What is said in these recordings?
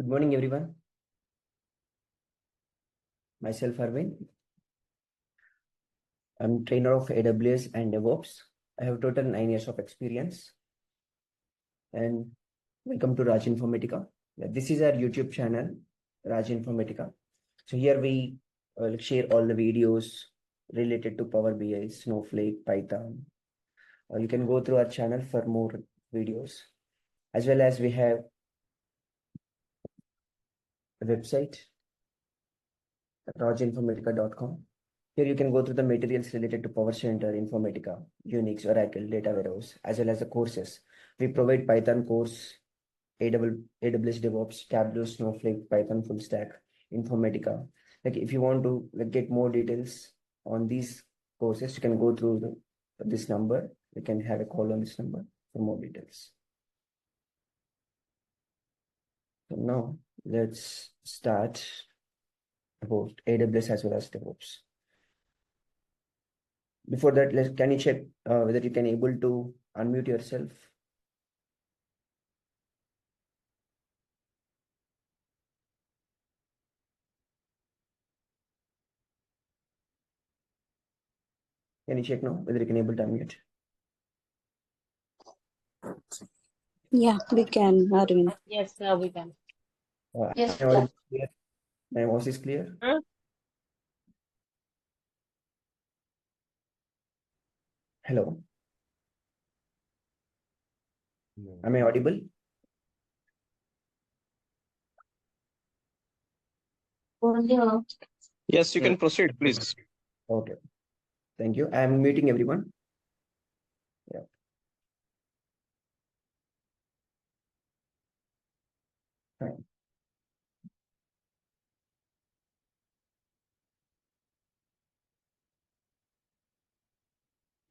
Good morning, everyone. Myself, Aravind. I'm trainer of AWS and DevOps. I have total 9 years of experience. And welcome to Raj Informatica. This is our YouTube channel, Raj Informatica. So here we share all the videos related to Power BI, Snowflake, Python. You can go through our channel for more videos. As well as we have a website, rajinformatica.com. Here you can go through the materials related to Power Center, Informatica, Unix, Oracle, Data Warehouse, as well as the courses. We provide Python course, AWS DevOps, Tableau, Snowflake, Python full stack, Informatica. Like if you want to get more details on these courses, you can go through this number. You can have a call on this number for more details. So now let's start about AWS as well as DevOps. Before that, can you check whether you can able to unmute yourself? Can you check now whether you can able to unmute? Yeah, we can, Aravind. Yes, now we can. Yes. My voice is clear? Hello. Am I audible? Yes, you can proceed, please. Okay. Thank you. I am muting everyone. Yeah. Fine.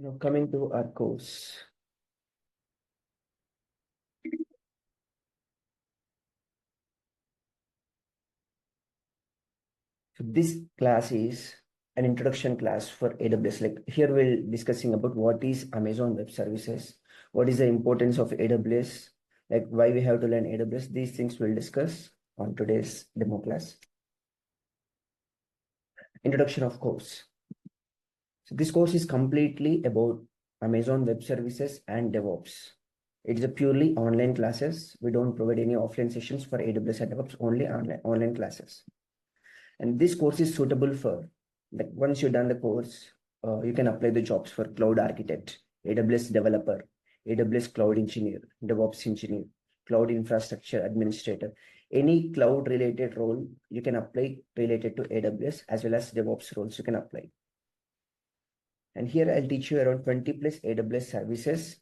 Now coming to our course. So this class is an introduction class for AWS. Like here we're discussing about what is Amazon Web Services, what is the importance of AWS, like why we have to learn AWS. These things we'll discuss on today's demo class. Introduction of course. So this course is completely about Amazon Web Services and DevOps. It is a purely online classes. We don't provide any offline sessions for AWS and DevOps, only online classes. And this course is suitable for, like once you've done the course, you can apply the jobs for cloud architect, AWS developer, AWS cloud engineer, DevOps engineer, cloud infrastructure administrator. Any cloud related role you can apply related to AWS as well as DevOps roles you can apply. And here I'll teach you around 20 plus AWS services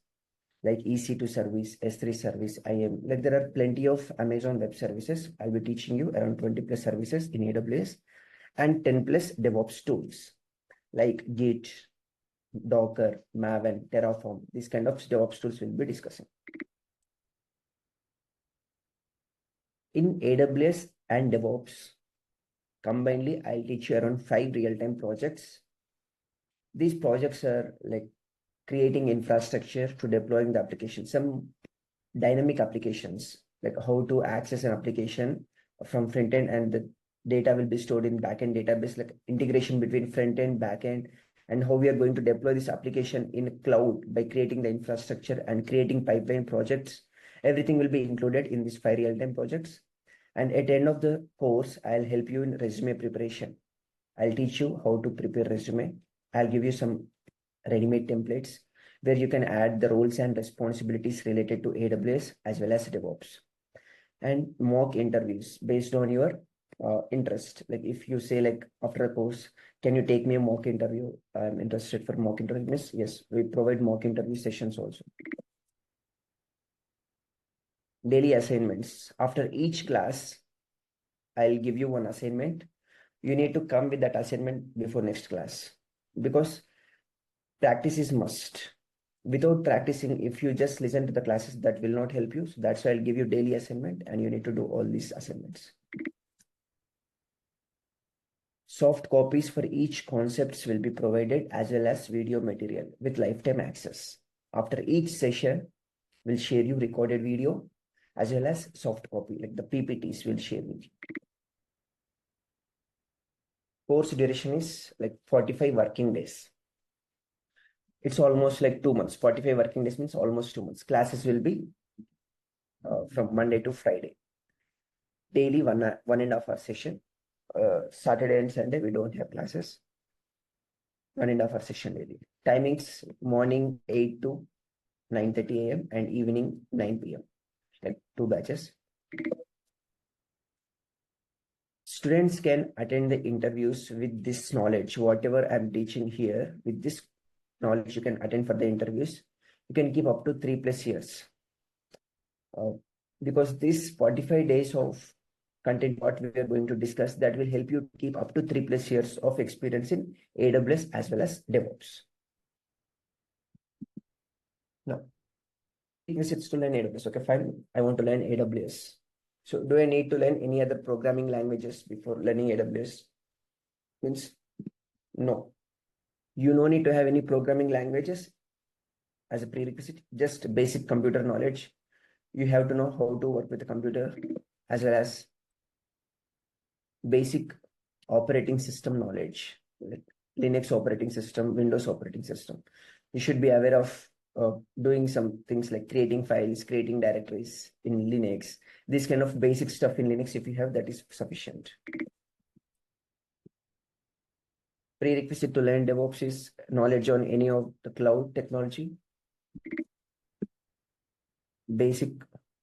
like EC2 service, S3 service, IAM. Like there are plenty of Amazon Web Services. I'll be teaching you around 20 plus services in AWS and 10 plus DevOps tools like Git, Docker, Maven, Terraform. These kind of DevOps tools we'll be discussing. In AWS and DevOps, combinedly, I'll teach you around 5 real-time projects. These projects are like creating infrastructure to deploying the application, some dynamic applications, like how to access an application from front end and the data will be stored in backend database, like integration between front end, backend, and how we are going to deploy this application in cloud by creating the infrastructure and creating pipeline projects. Everything will be included in these 5 real-time projects. And at the end of the course, I'll help you in resume preparation. I'll teach you how to prepare resume. I'll give you some ready-made templates where you can add the roles and responsibilities related to AWS as well as DevOps, and mock interviews based on your interest. Like if you say like after a course, can you take me a mock interview? I'm interested for mock interview. Yes, we provide mock interview sessions also. Daily assignments. After each class, I'll give you one assignment. You need to come with that assignment before next class because practice is must. Without practicing, if you just listen to the classes, that will not help you. So that's why I'll give you daily assignment and you need to do all these assignments. Soft copies for each concepts will be provided as well as video material with lifetime access. After each session, we'll share you recorded video as well as soft copy, like the PPTs will share with you. Course duration is like 45 working days. It's almost like 2 months. 45 working days means almost 2 months. Classes will be from Monday to Friday. Daily 1.5 hour session. Saturday and Sunday we don't have classes. 1.5 hour session daily. Timings morning 8 to 9:30 a.m. and evening 9 p.m. Like 2 batches. Students can attend the interviews with this knowledge. Whatever I'm teaching here, with this knowledge, you can attend for the interviews. You can keep up to 3+ years. Because this 45 days of content, what we are going to discuss, that will help you keep up to 3+ years of experience in AWS as well as DevOps. Now, it's to learn AWS. Okay, fine. I want to learn AWS. So do I need to learn any other programming languages before learning AWS? Means no. You no need to have any programming languages as a prerequisite, just basic computer knowledge. You have to know how to work with the computer as well as basic operating system knowledge, like Linux operating system, Windows operating system. You should be aware of doing some things like creating files, creating directories in Linux. This kind of basic stuff in Linux, if you have, that is sufficient. Prerequisite to learn DevOps is knowledge on any of the cloud technology, basic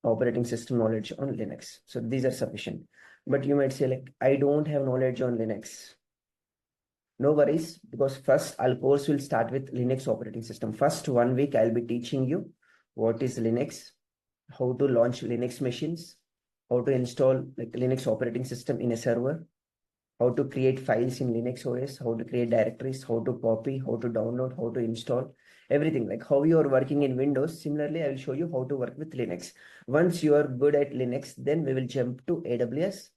operating system knowledge on Linux. So these are sufficient. But you might say, like, I don't have knowledge on Linux. No worries, because first our course will start with Linux operating system. First 1 week, I'll be teaching you what is Linux, how to launch Linux machines, how to install like Linux operating system in a server, how to create files in Linux OS, how to create directories, how to copy, how to download, how to install, everything. Like how you are working in Windows, similarly, I will show you how to work with Linux. Once you are good at Linux, then we will jump to AWS.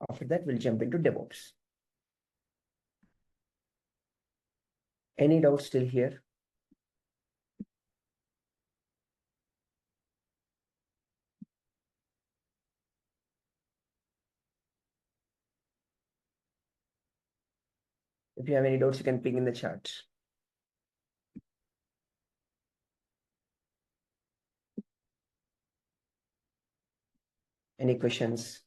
After that, we'll jump into DevOps. Any doubts still here? If you have any doubts, you can ping in the chat. Any questions?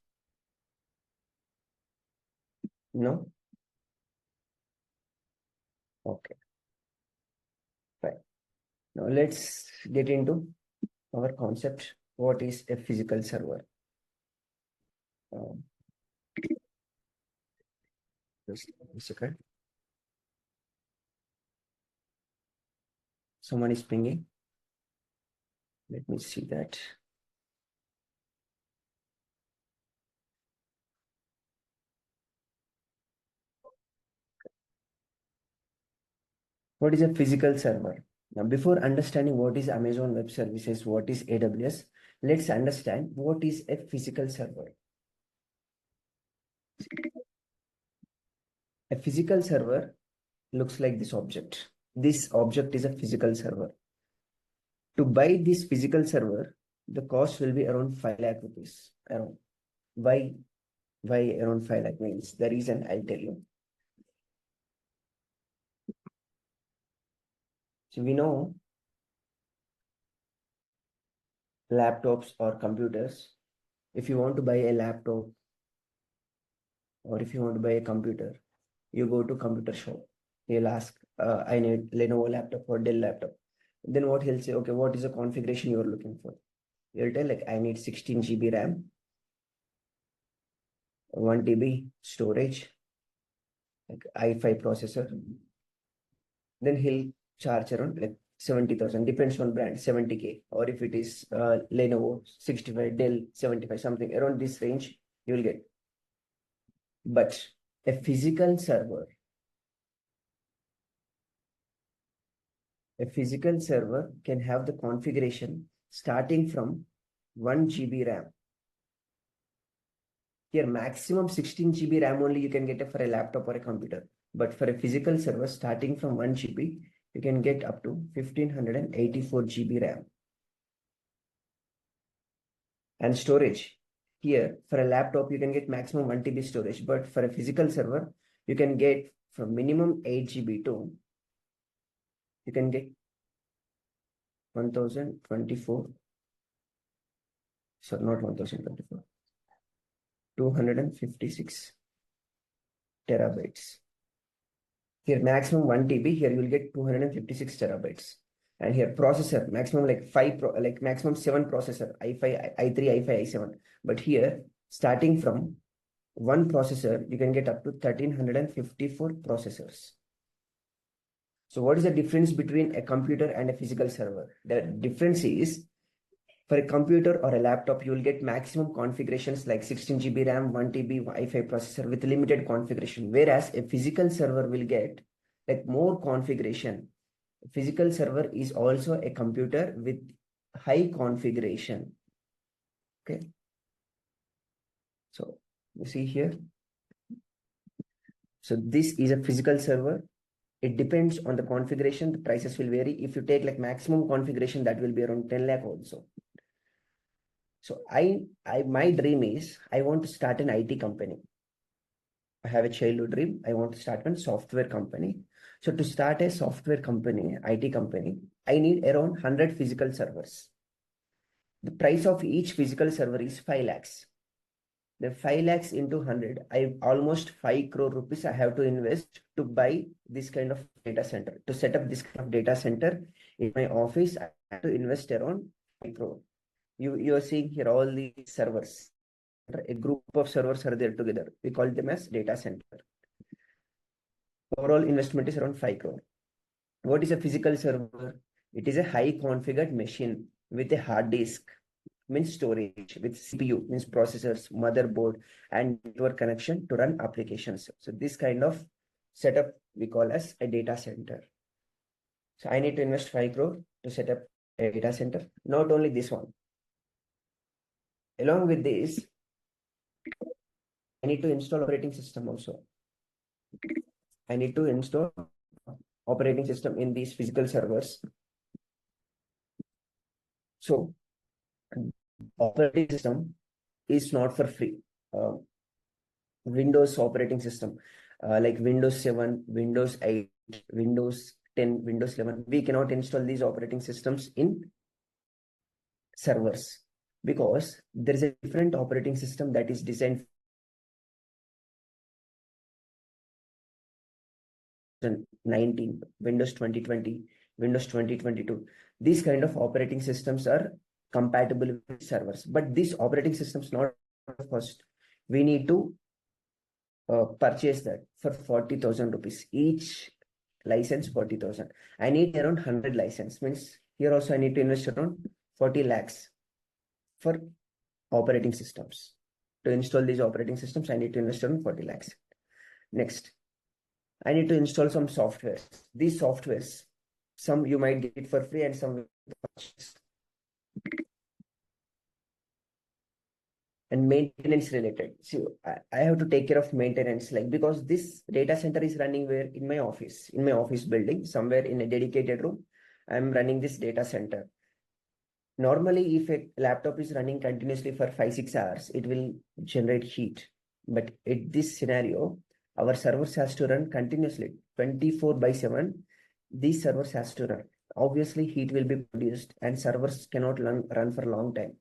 No? Okay. Fine. Now let's get into our concept. What is a physical server? Just a second. Someone is pinging. Let me see that. What is a physical server? Now, before understanding what is Amazon Web Services, what is AWS, let's understand what is a physical server. A physical server looks like this object. This object is a physical server. To buy this physical server, the cost will be around 5 lakh rupees. Around. Why around 5 lakh means? The reason I'll tell you. So we know laptops or computers. If you want to buy a laptop or if you want to buy a computer, you go to computer shop. He'll ask, I need Lenovo laptop or Dell laptop. Then what he'll say, okay, what is the configuration you're looking for? You'll tell, like, I need 16 GB RAM, 1 TB storage, like i5 processor. Then he'll charge around like 70,000, depends on brand, 70K. Or if it is Lenovo 65, Dell 75, something around this range, you will get. But a physical server can have the configuration starting from 1 GB RAM. Here, maximum 16 GB RAM only you can get it for a laptop or a computer. But for a physical server, starting from 1 GB, you can get up to 1584 GB RAM. And storage. Here, for a laptop, you can get maximum 1 TB storage, but for a physical server, you can get from minimum 8 GB to you can get 1024. So not 1024. 256 terabytes. Here maximum 1 TB, here you will get 256 terabytes. And here processor, maximum like maximum 7 processor, i5, i3, i5, i7. But here, starting from one processor, you can get up to 1354 processors. So what is the difference between a computer and a physical server? The difference is, for a computer or a laptop, you will get maximum configurations like 16 GB RAM, 1 TB Wi-Fi processor with limited configuration, whereas a physical server will get like more configuration. A physical server is also a computer with high configuration. Okay. So you see here. So this is a physical server. It depends on the configuration. The prices will vary. If you take like maximum configuration, that will be around 10 lakh also. So my dream is I want to start an IT company. I have a childhood dream. I want to start a software company. So to start a software company, IT company, I need around 100 physical servers. The price of each physical server is 5 lakhs. The 5 lakhs into 100, I almost 5 crore rupees I have to invest to buy this kind of data center. To set up this kind of data center in my office, I have to invest around 5 crore. You are seeing here all these servers. A group of servers are there together. We call them as data center. Overall investment is around 5 crore. What is a physical server? It is a high configured machine with a hard disk, means storage, with CPU, means processors, motherboard, and network connection to run applications. So this kind of setup we call as a data center. So I need to invest 5 crore to set up a data center. Not only this one. Along with this, I need to install operating system also. I need to install operating system in these physical servers. So operating system is not for free. Windows operating system, like Windows 7, Windows 8, Windows 10, Windows 11, we cannot install these operating systems in servers because there is a different operating system that is designed 19, Windows 2020, Windows 2022. These kind of operating systems are compatible with servers, but these operating systems not first. We need to purchase that for 40,000 rupees. Each license 40,000. I need around 100 license. Means here also I need to invest around 40 lakhs for operating systems. To install these operating systems, I need to invest around 40 lakhs. Next, I need to install some software. These softwares, some you might get it for free and some purchase. And maintenance related. So I have to take care of maintenance, like because this data center is running where in my office building, somewhere in a dedicated room. I'm running this data center. Normally, if a laptop is running continuously for 5-6 hours, it will generate heat. But in this scenario, our servers has to run continuously 24/7. These servers has to run. Obviously, heat will be produced and servers cannot run for a long time.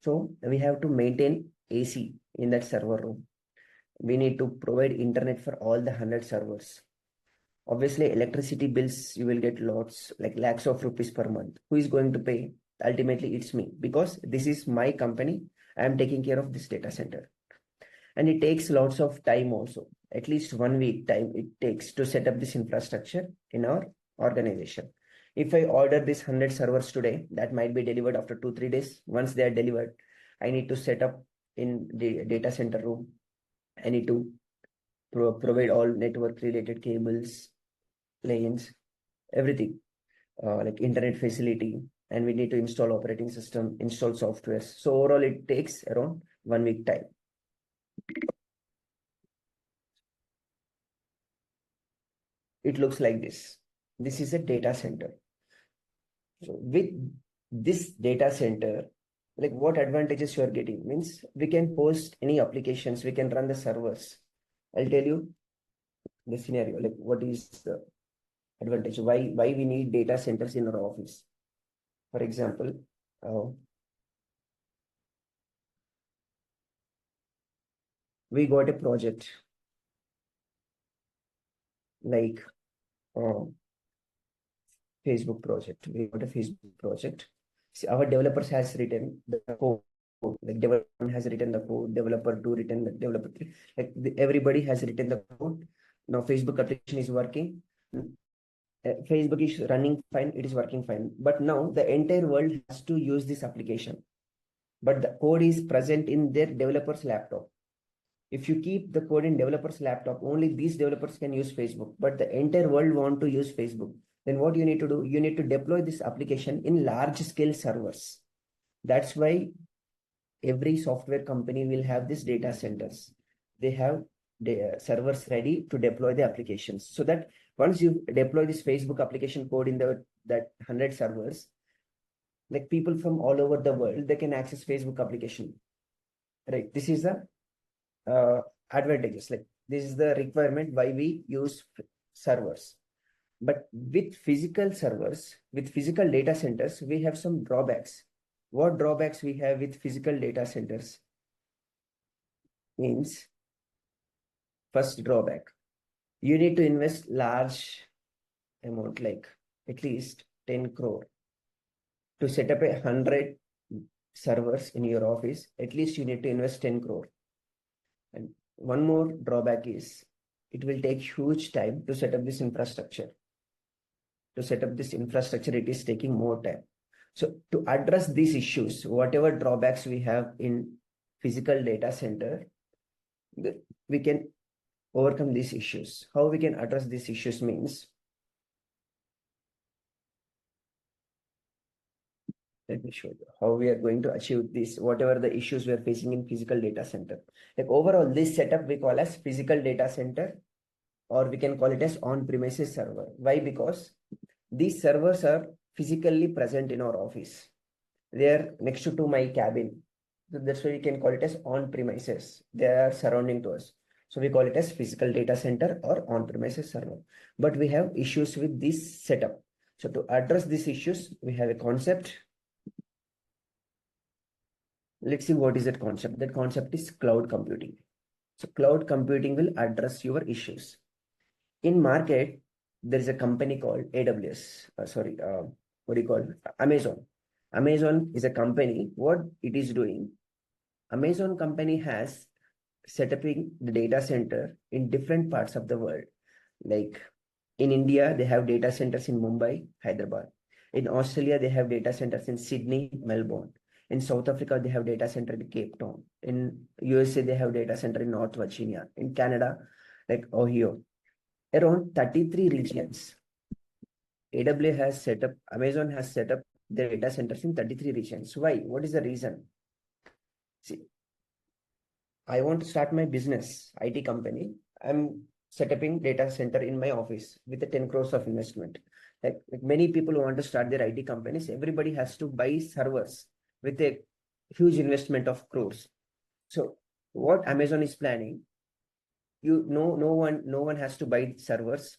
So we have to maintain AC in that server room. We need to provide internet for all the 100 servers. Obviously, electricity bills, you will get lots, like lakhs of rupees per month. Who is going to pay? Ultimately, it's me, because this is my company. I am taking care of this data center. And it takes lots of time also. At least 1 week time it takes to set up this infrastructure in our organization. If I order this 100 servers today, that might be delivered after 2-3 days. Once they are delivered, I need to set up in the data center room. I need to provide all network related cables, lanes, everything, like internet facility, and we need to install operating system, install software. So overall, it takes around 1 week time. It looks like this. This is a data center. So with this data center, like what advantages you are getting means we can host any applications, we can run the servers. I'll tell you the scenario, like what is the advantage, why we need data centers in our office. For example, we got a project like Facebook project. We got a Facebook project. See, our developers has written the code. Like developer has written the code, developer 2 written the developer 3. Like everybody has written the code. Now Facebook application is working. Facebook is running fine. It is working fine. But now the entire world has to use this application. But the code is present in their developer's laptop. If you keep the code in developer's laptop, only these developers can use Facebook. But the entire world want to use Facebook. Then what you need to do? You need to deploy this application in large scale servers. That's why every software company will have these data centers. They have the servers ready to deploy the applications. So that once you deploy this Facebook application code in that 100 servers, like people from all over the world, they can access Facebook application. Right. This is the advantages. Like this is the requirement why we use servers. But with physical servers, with physical data centers, we have some drawbacks. What drawbacks we have with physical data centers? Means, first drawback, you need to invest large amount, like at least 10 crore. To set up 100 servers in your office, at least you need to invest 10 crore. And one more drawback is, it will take huge time to set up this infrastructure. To set up this infrastructure, it is taking more time. So to address these issues, whatever drawbacks we have in physical data center, we can overcome these issues. How we can address these issues means, let me show you how we are going to achieve this, whatever the issues we are facing in physical data center. Like overall, this setup we call as physical data center, or we can call it as on-premises server. Why? Because these servers are physically present in our office. They are next to my cabin. So that's why we can call it as on-premises. They are surrounding to us. So we call it as physical data center or on-premises server. But we have issues with this setup. So to address these issues, we have a concept. Let's see what is that concept. That concept is cloud computing. So cloud computing will address your issues. In market, there is a company called AWS. What do you call it? Amazon. Amazon is a company. What it is doing? Amazon company has set up the data center in different parts of the world. Like in India, they have data centers in Mumbai, Hyderabad. In Australia, they have data centers in Sydney, Melbourne. In South Africa, they have data center in Cape Town. In USA, they have data center in North Virginia. In Canada, like Ohio. Around 33 regions. AWS has set up, Amazon has set up their data centers in 33 regions. Why? What is the reason? See, I want to start my business, IT company. I'm setting data center in my office with a 10 crores of investment. Like many people who want to start their IT companies, everybody has to buy servers with a huge investment of crores. So what Amazon is planning, no one has to buy servers.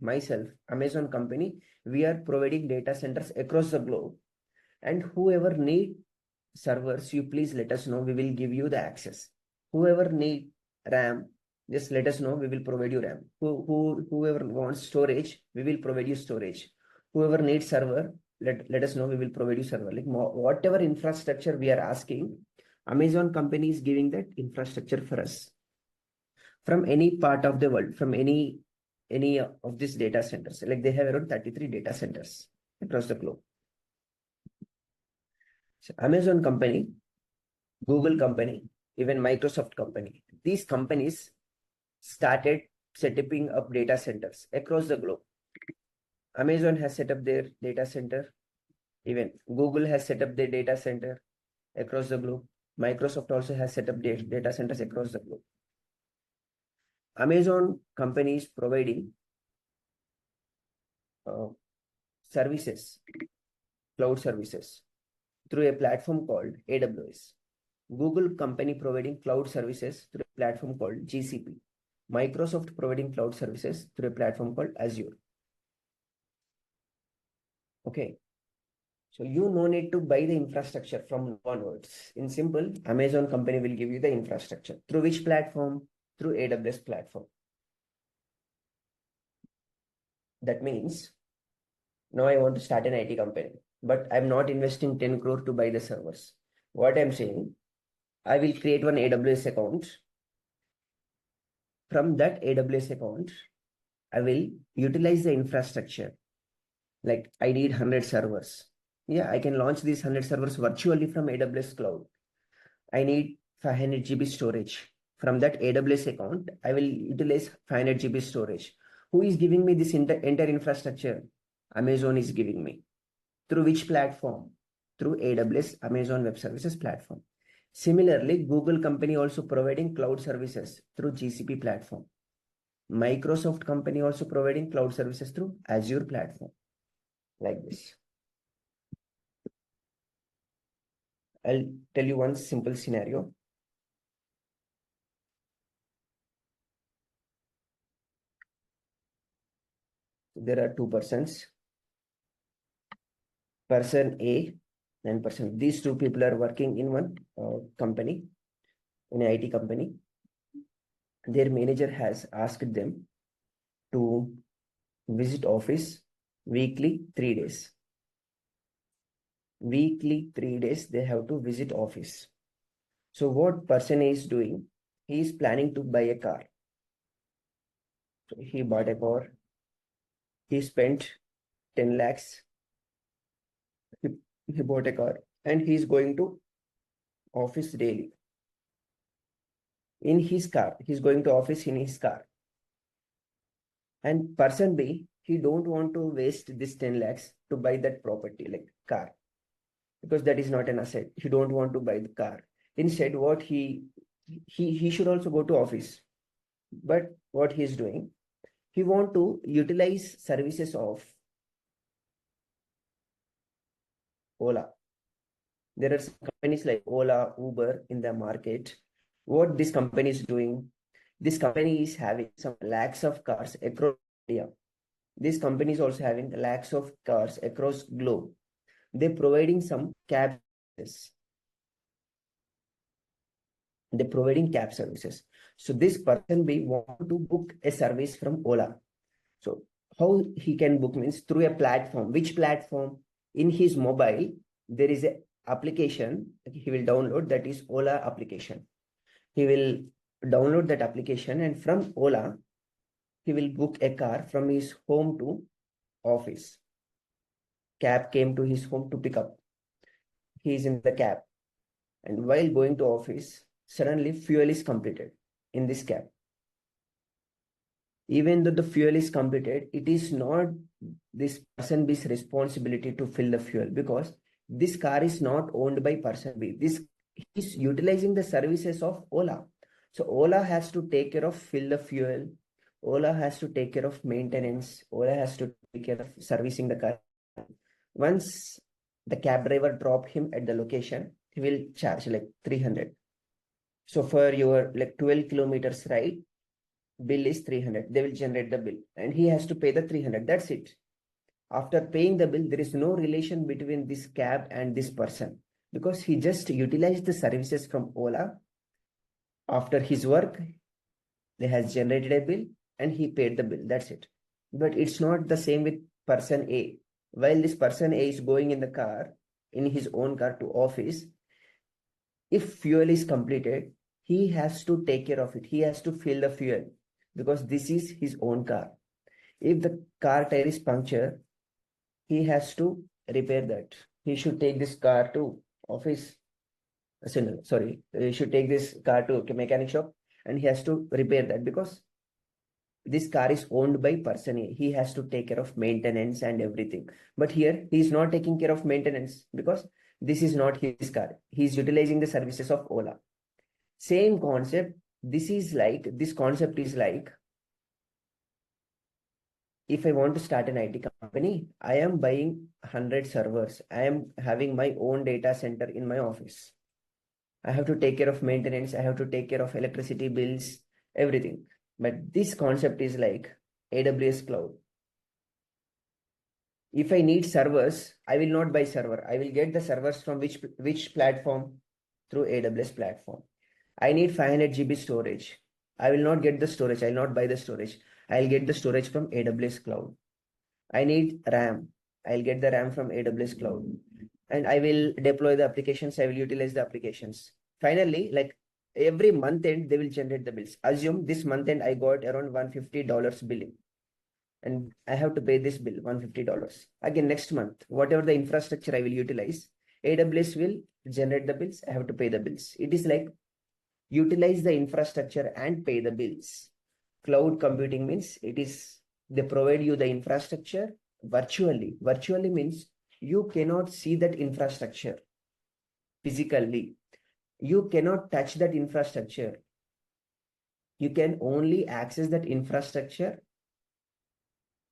Myself, Amazon company, we are providing data centers across the globe, and whoever need servers, you please let us know. We will give you the access. Whoever need RAM, just let us know. We will provide you RAM. Whoever wants storage, we will provide you storage. Whoever needs server, let us know. We will provide you server. Like whatever infrastructure we are asking, Amazon company is giving that infrastructure for us from any part of the world, from any of these data centers. Like they have around 33 data centers across the globe. So Amazon company, Google company, even Microsoft company, these companies started setting up data centers across the globe. Amazon has set up their data center. Even Google has set up their data center across the globe. Microsoft also has set up their data centers across the globe. Amazon company is providing services, cloud services. through a platform called AWS. Google company providing cloud services through a platform called GCP. Microsoft providing cloud services through a platform called Azure. Okay. So you no need to buy the infrastructure from onwards. In simple, Amazon company will give you the infrastructure. Through which platform? Through AWS platform. That means now I want to start an IT company, but I'm not investing 10 crore to buy the servers. What I'm saying, I will create one AWS account. From that AWS account, I will utilize the infrastructure. Like I need 100 servers. Yeah, I can launch these 100 servers virtually from AWS cloud. I need 500 GB storage. From that AWS account, I will utilize 500 GB storage. Who is giving me this entire infrastructure? Amazon is giving me. Through which platform? Through AWS, Amazon Web Services platform. Similarly, Google company also providing cloud services through GCP platform. Microsoft company also providing cloud services through Azure platform. Like this. I'll tell you one simple scenario. There are two persons. Person A and person. These two people are working in one company, in an IT company. Their manager has asked them to visit office weekly 3 days. Weekly 3 days they have to visit office. So what person is doing? He is planning to buy a car. So he bought a car. He spent 10 lakhs. He bought a car and he is going to office daily. In his car, he's going to office in his car. And person B, he don't want to waste this 10 lakhs to buy that property like car, because that is not an asset. He don't want to buy the car. Instead, what he should also go to office. But what he's doing, he want to utilize services of Ola. There are some companies like Ola, Uber in the market. What this company is doing, this company is having some lakhs of cars across India. This company is also having lakhs of cars across globe. They're providing some cab services. They're providing cab services. So this person be want to book a service from Ola. So how he can book means through a platform. Which platform? In his mobile, there is a application he will download, that is Ola application. He will download that application and from Ola, he will book a car from his home to office. Cab came to his home to pick up. He is in the cab. And while going to office, suddenly fuel is completed in this cab. Even though the fuel is completed, it is not this person B's responsibility to fill the fuel, because this car is not owned by person B. This is utilizing the services of Ola. So Ola has to take care of fill the fuel. Ola has to take care of maintenance. Ola has to take care of servicing the car. Once the cab driver drop him at the location, he will charge like 300. So for your like 12 kilometers ride, bill is 300. They will generate the bill and he has to pay the 300. That's it. After paying the bill, there is no relation between this cab and this person, because he just utilized the services from Ola. After his work, they has generated a bill and he paid the bill. That's it. But it's not the same with person A. While this person A is going in the car, in his own car to office, if fuel is completed, he has to take care of it. He has to fill the fuel because this is his own car. If the car tire is punctured, he has to repair that. He should take this car to office. Sorry, he should take this car to a mechanic shop and he has to repair that, because this car is owned by person A. He has to take care of maintenance and everything. But here he is not taking care of maintenance because this is not his car. He is utilizing the services of Ola. Same concept. This concept is like if I want to start an IT company, I am buying 100 servers. I am having my own data center in my office. I have to take care of maintenance. I have to take care of electricity bills, everything. But this concept is like AWS cloud. If I need servers, I will not buy server. I will get the servers from which platform? Through AWS platform. I need 500 GB storage. I will not get the storage. I will not buy the storage. I'll get the storage from AWS cloud. I need RAM. I'll get the RAM from AWS cloud. And I will deploy the applications. I will utilize the applications. Finally, like every month end, they will generate the bills. Assume this month end, I got around $150 billing. And I have to pay this bill, $150. Again, next month, whatever the infrastructure I will utilize, AWS will generate the bills. I have to pay the bills. It is like utilize the infrastructure and pay the bills. Cloud computing means they provide you the infrastructure virtually. Virtually means you cannot see that infrastructure physically. You cannot touch that infrastructure. You can only access that infrastructure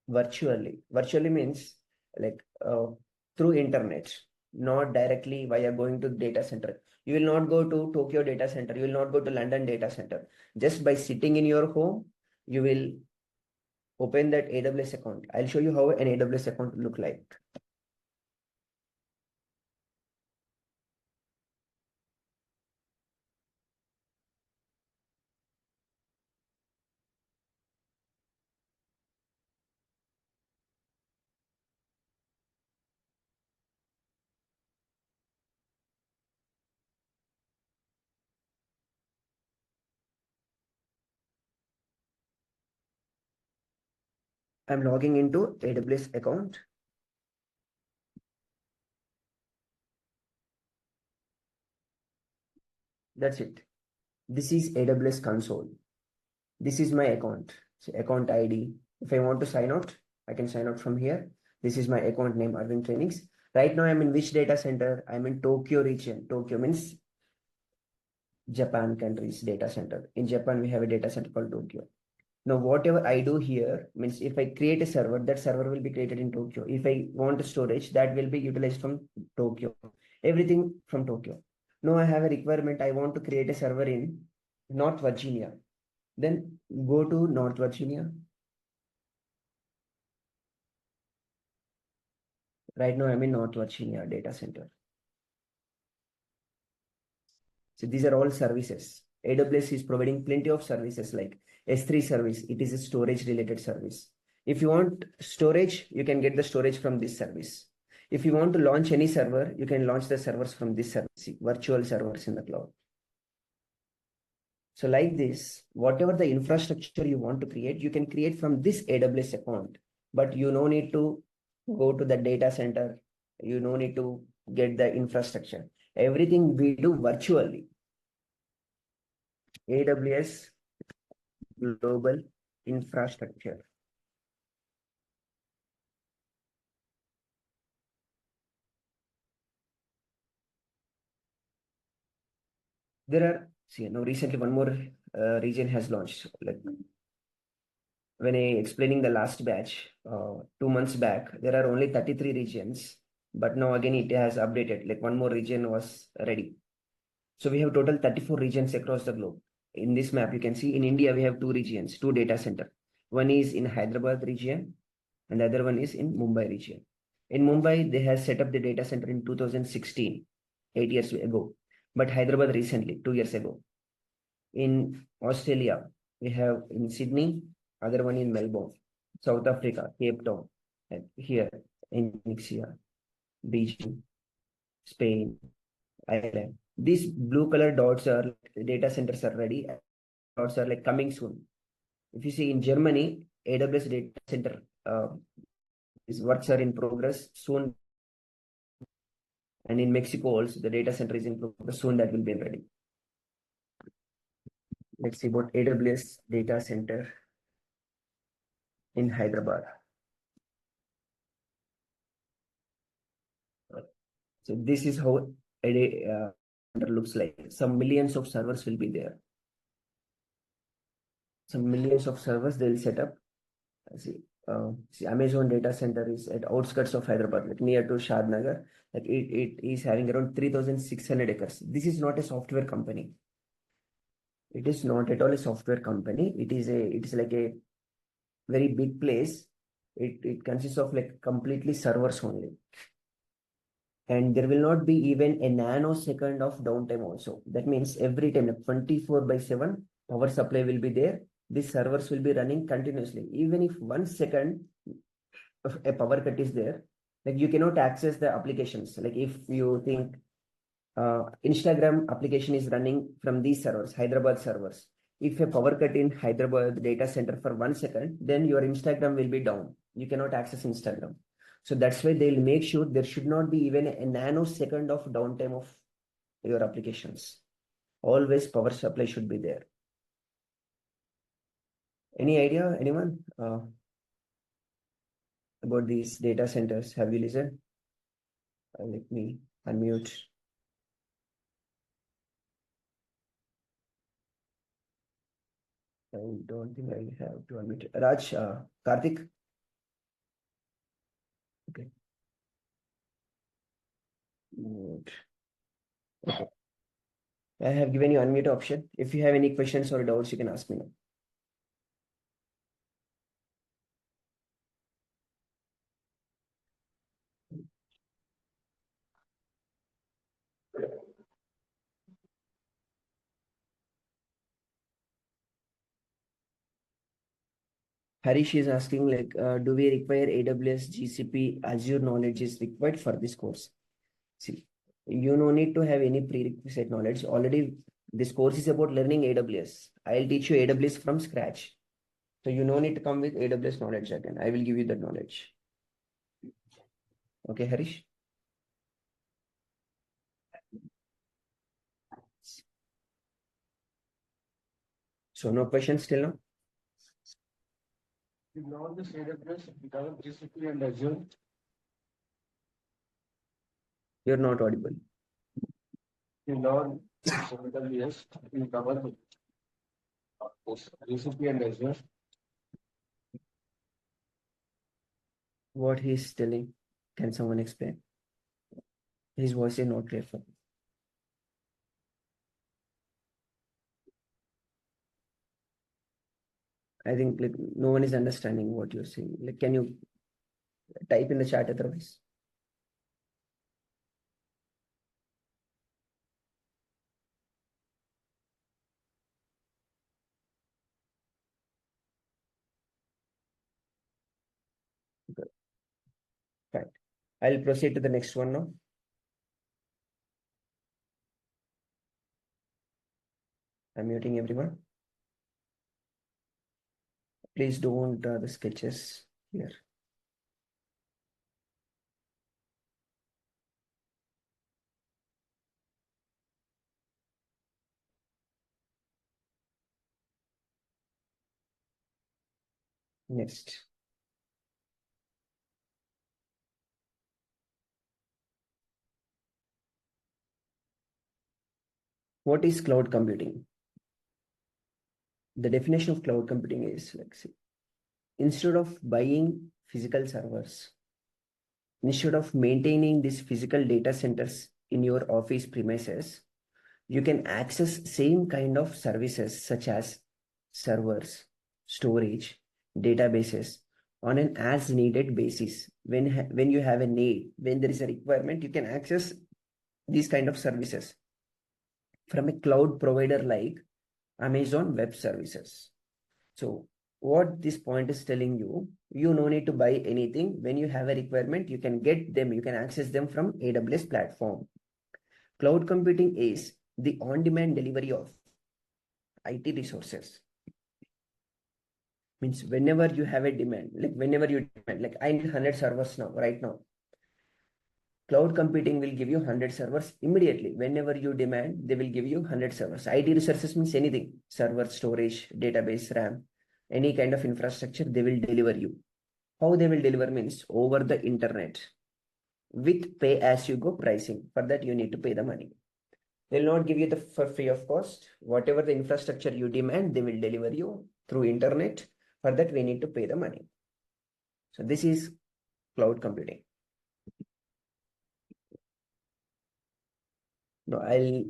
virtually. Virtually means like through internet, not directly via going to data center. You will not go to Tokyo data center. You will not go to London data center. Just by sitting in your home, you will open that AWS account. I'll show you how an AWS account look like. I'm logging into AWS account. That's it. This is AWS console. This is my account. So account ID. If I want to sign out, I can sign out from here. This is my account name, Aravind Trainings. Right now, I'm in which data center? I'm in Tokyo region. Tokyo means Japan country's data center. In Japan, we have a data center called Tokyo. Now, whatever I do here means if I create a server, that server will be created in Tokyo. If I want storage, that will be utilized from Tokyo. Everything from Tokyo. Now I have a requirement. I want to create a server in North Virginia. Then go to North Virginia. Right now I'm in North Virginia data center. So these are all services. AWS is providing plenty of services like S3 service. It is a storage related service. If you want storage, you can get the storage from this service. If you want to launch any server, you can launch the servers from this service, virtual servers in the cloud. So like this, whatever the infrastructure you want to create, you can create from this AWS account, but you no need to go to the data center. You no need to get the infrastructure. Everything we do virtually. AWS Global Infrastructure. There are, see, now recently one more region has launched. Like when I explaining the last batch 2 months back, there are only 33 regions, but now again it has updated. Like one more region was ready. So we have total 34 regions across the globe. In this map, you can see in India, we have two regions, two data center. One is in Hyderabad region and the other one is in Mumbai region. In Mumbai, they have set up the data center in 2016, 8 years ago, but Hyderabad recently, 2 years ago. In Australia, we have in Sydney, other one in Melbourne, South Africa, Cape Town, and here in Nixia, Beijing, Spain, Ireland. These blue color dots are data centers are ready. Dots are like coming soon. If you see in Germany, AWS data center works are in progress soon. And in Mexico also, the data center is in progress soon. That will be ready. Let's see about AWS data center in Hyderabad. So this is how a center looks like. Some millions of servers will be there. Some millions of servers they'll set up. See, see, Amazon data center is at outskirts of Hyderabad, like near to Shadnagar. Like it is having around 3,600 acres. This is not a software company. It is not at all a software company. It is like a very big place. It consists of like completely servers only. And there will not be even a nanosecond of downtime also. That means every time, like 24/7, power supply will be there. These servers will be running continuously. Even if 1 second of a power cut is there, like you cannot access the applications. Like if you think Instagram application is running from these servers, Hyderabad servers. If a power cut in Hyderabad data center for 1 second, then your Instagram will be down. You cannot access Instagram. So that's why they'll make sure there should not be even a nanosecond of downtime of your applications. Always power supply should be there. Any idea, anyone, about these data centers? Have you listened? Let me unmute. I don't think I have to unmute. Raj, Karthik? Okay. Mute. Okay. I have given you unmute option. If you have any questions or doubts, you can ask me now. Harish is asking like, do we require AWS, GCP, Azure knowledge is required for this course? See, you no need to have any prerequisite knowledge. Already, this course is about learning AWS. I'll teach you AWS from scratch. So you no need to come with AWS knowledge again. I will give you that knowledge. Okay, Harish? So no questions till now? You know this AWS because of GCP and Azure. You're not audible. You learn AWS, you cover GCP and Azure. What he's telling, can someone explain? His voice is not clear for me. I think like no one is understanding what you're saying. Like, can you type in the chat otherwise? Okay. Fine. I'll proceed to the next one now. I'm muting everyone. Please don't the sketches here. Next. What is cloud computing? The definition of cloud computing is like, see, instead of buying physical servers, instead of maintaining these physical data centers in your office premises, you can access same kind of services such as servers, storage, databases on an as needed basis. When you have a need, when there is a requirement, you can access these kind of services from a cloud provider like Amazon Web Services. So what this point is telling you, you no need to buy anything. When you have a requirement, you can get them, you can access them from AWS platform. Cloud computing is the on-demand delivery of IT resources. Means whenever you have a demand, like whenever you demand, like I need 100 servers now, right now. Cloud computing will give you 100 servers immediately. Whenever you demand, they will give you 100 servers. IT resources means anything, server, storage, database, RAM, any kind of infrastructure, they will deliver you. How they will deliver means over the internet with pay as you go pricing. For that, you need to pay the money. They'll not give you the for free of cost. Whatever the infrastructure you demand, they will deliver you through internet. For that, we need to pay the money. So this is cloud computing. Now I'll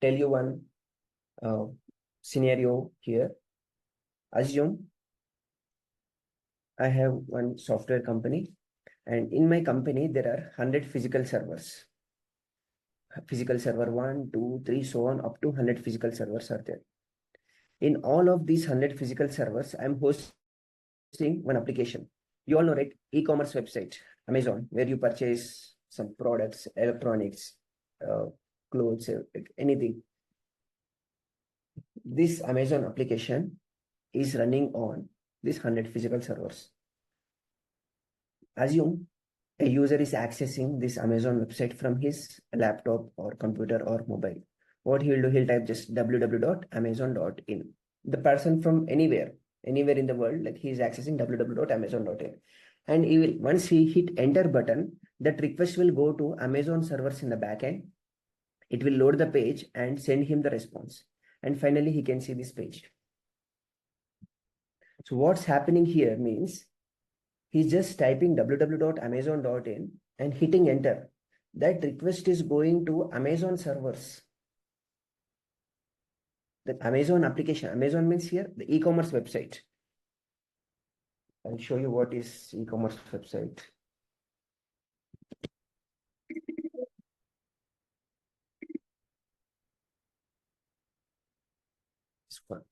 tell you one scenario here. Assume I have one software company, and in my company there are 100 physical servers. Physical server 1, 2, 3, so on, up to 100 physical servers are there. In all of these 100 physical servers, I'm hosting one application. You all know, right? E-commerce website, Amazon, where you purchase some products, electronics, clothes, anything. This Amazon application is running on these 100 physical servers. Assume a user is accessing this Amazon website from his laptop or computer or mobile. What he'll do, he'll type just www.amazon.in. The person from anywhere in the world, like he is accessing www.amazon.in. And he will, once he hit enter button, that request will go to Amazon servers in the backend. It will load the page and send him the response. And finally, he can see this page. So what's happening here means he's just typing www.amazon.in and hitting enter. That request is going to Amazon servers. The Amazon application, Amazon means here the e-commerce website. I'll show you what is e-commerce website. This one.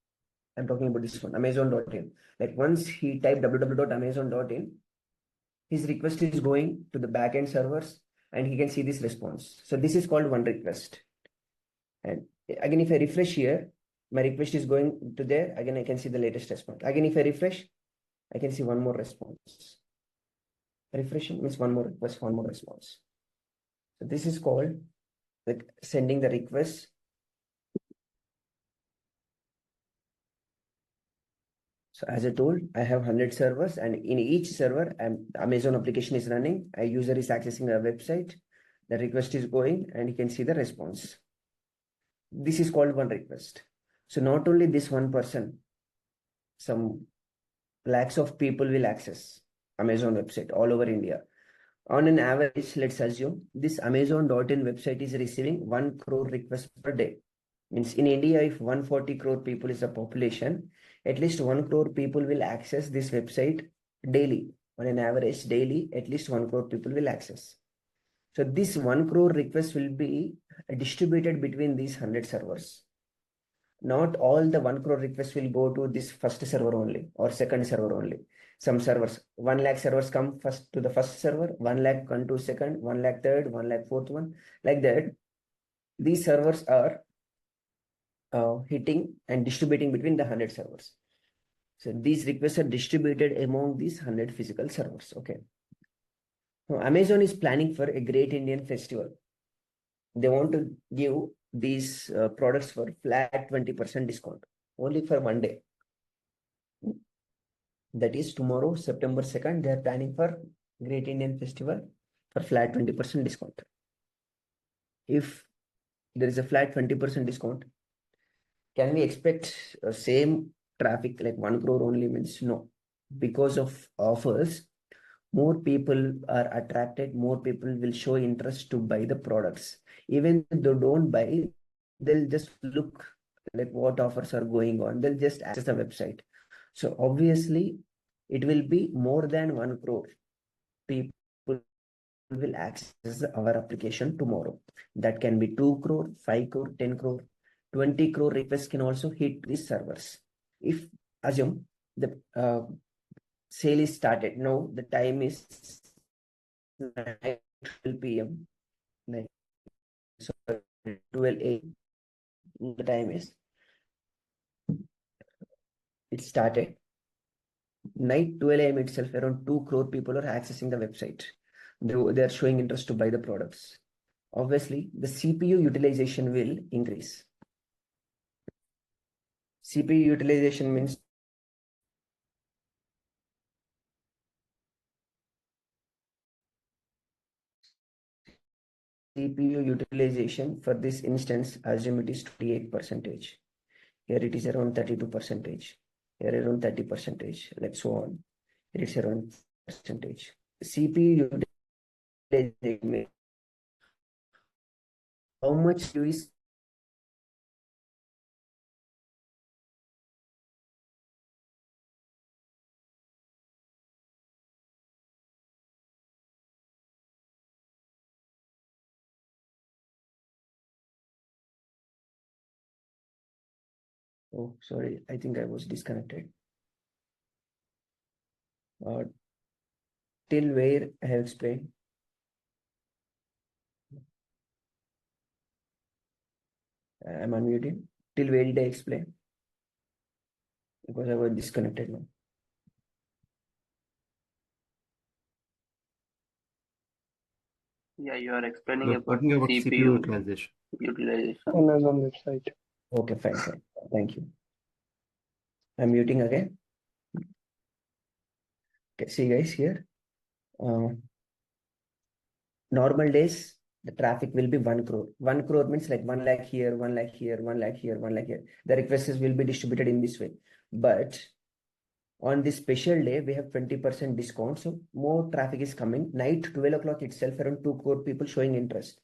I'm talking about this one, Amazon.in. Like once he typed www.amazon.in, his request is going to the backend servers and he can see this response. So this is called one request. And again, if I refresh here, my request is going to there. Again, I can see the latest response. Again, if I refresh, I can see one more response. Refreshing means one more request, one more response. So this is called like sending the request. So as I told, I have 100 servers, and in each server, Amazon application is running. A user is accessing a website. The request is going, and he can see the response. This is called one request. So not only this one person, some lakhs of people will access Amazon website all over India. On an average, let's assume this Amazon.in website is receiving 1 crore requests per day. Means in India, if 140 crore people is the population, at least 1 crore people will access this website daily. On an average, daily, at least 1 crore people will access. So this 1 crore request will be distributed between these 100 servers. Not all the 1 crore requests will go to this first server only or second server only. Some servers, 1 lakh servers come first to the first server, 1 lakh come to second, 1 lakh third, 1 lakh fourth one. Like that, these servers are hitting and distributing between the 100 servers. So these requests are distributed among these 100 physical servers. Okay. Now, Amazon is planning for a Great Indian Festival. They want to give these products for flat 20% discount only for one day. That is tomorrow, September 2nd. They are planning for Great Indian Festival for flat 20% discount. If there is a flat 20% discount, can we expect same traffic like 1 crore only? Means no. Because of offers, more people are attracted, more people will show interest to buy the products. Even if they don't buy, they'll just look like what offers are going on. They'll just access the website. So obviously, it will be more than 1 crore people will access our application tomorrow. That can be 2 crore, 5 crore, 10 crore, 20 crore requests can also hit these servers. If assume the sale is started, now the time is 12 p.m. Like, so 12 a.m. The time is, it started. Night 12 a.m. itself, around 2 crore people are accessing the website. They are showing interest to buy the products. Obviously, the CPU utilization will increase. CPU utilization means CPU utilization for this instance, assume it is 28%. Here it is around 32%. Here around 30%, like so on. It's around percentage. CPU utilization, how much you is oh sorry, I think I was disconnected. Till where I have explained. I'm unmuted. Till where did I explain? Because I was disconnected now. Yeah, you are explaining We're about talking about CPU CPU utilization. utilization. Amazon website. Okay, fine. Thank you. I'm muting again. Okay, see guys here. Normal days, the traffic will be 1 crore. 1 crore means like 1 lakh here, 1 lakh here, 1 lakh here, 1 lakh here. The requests will be distributed in this way. But on this special day, we have 20% discount. So more traffic is coming. Night 12 o'clock itself, around 2 crore people showing interest.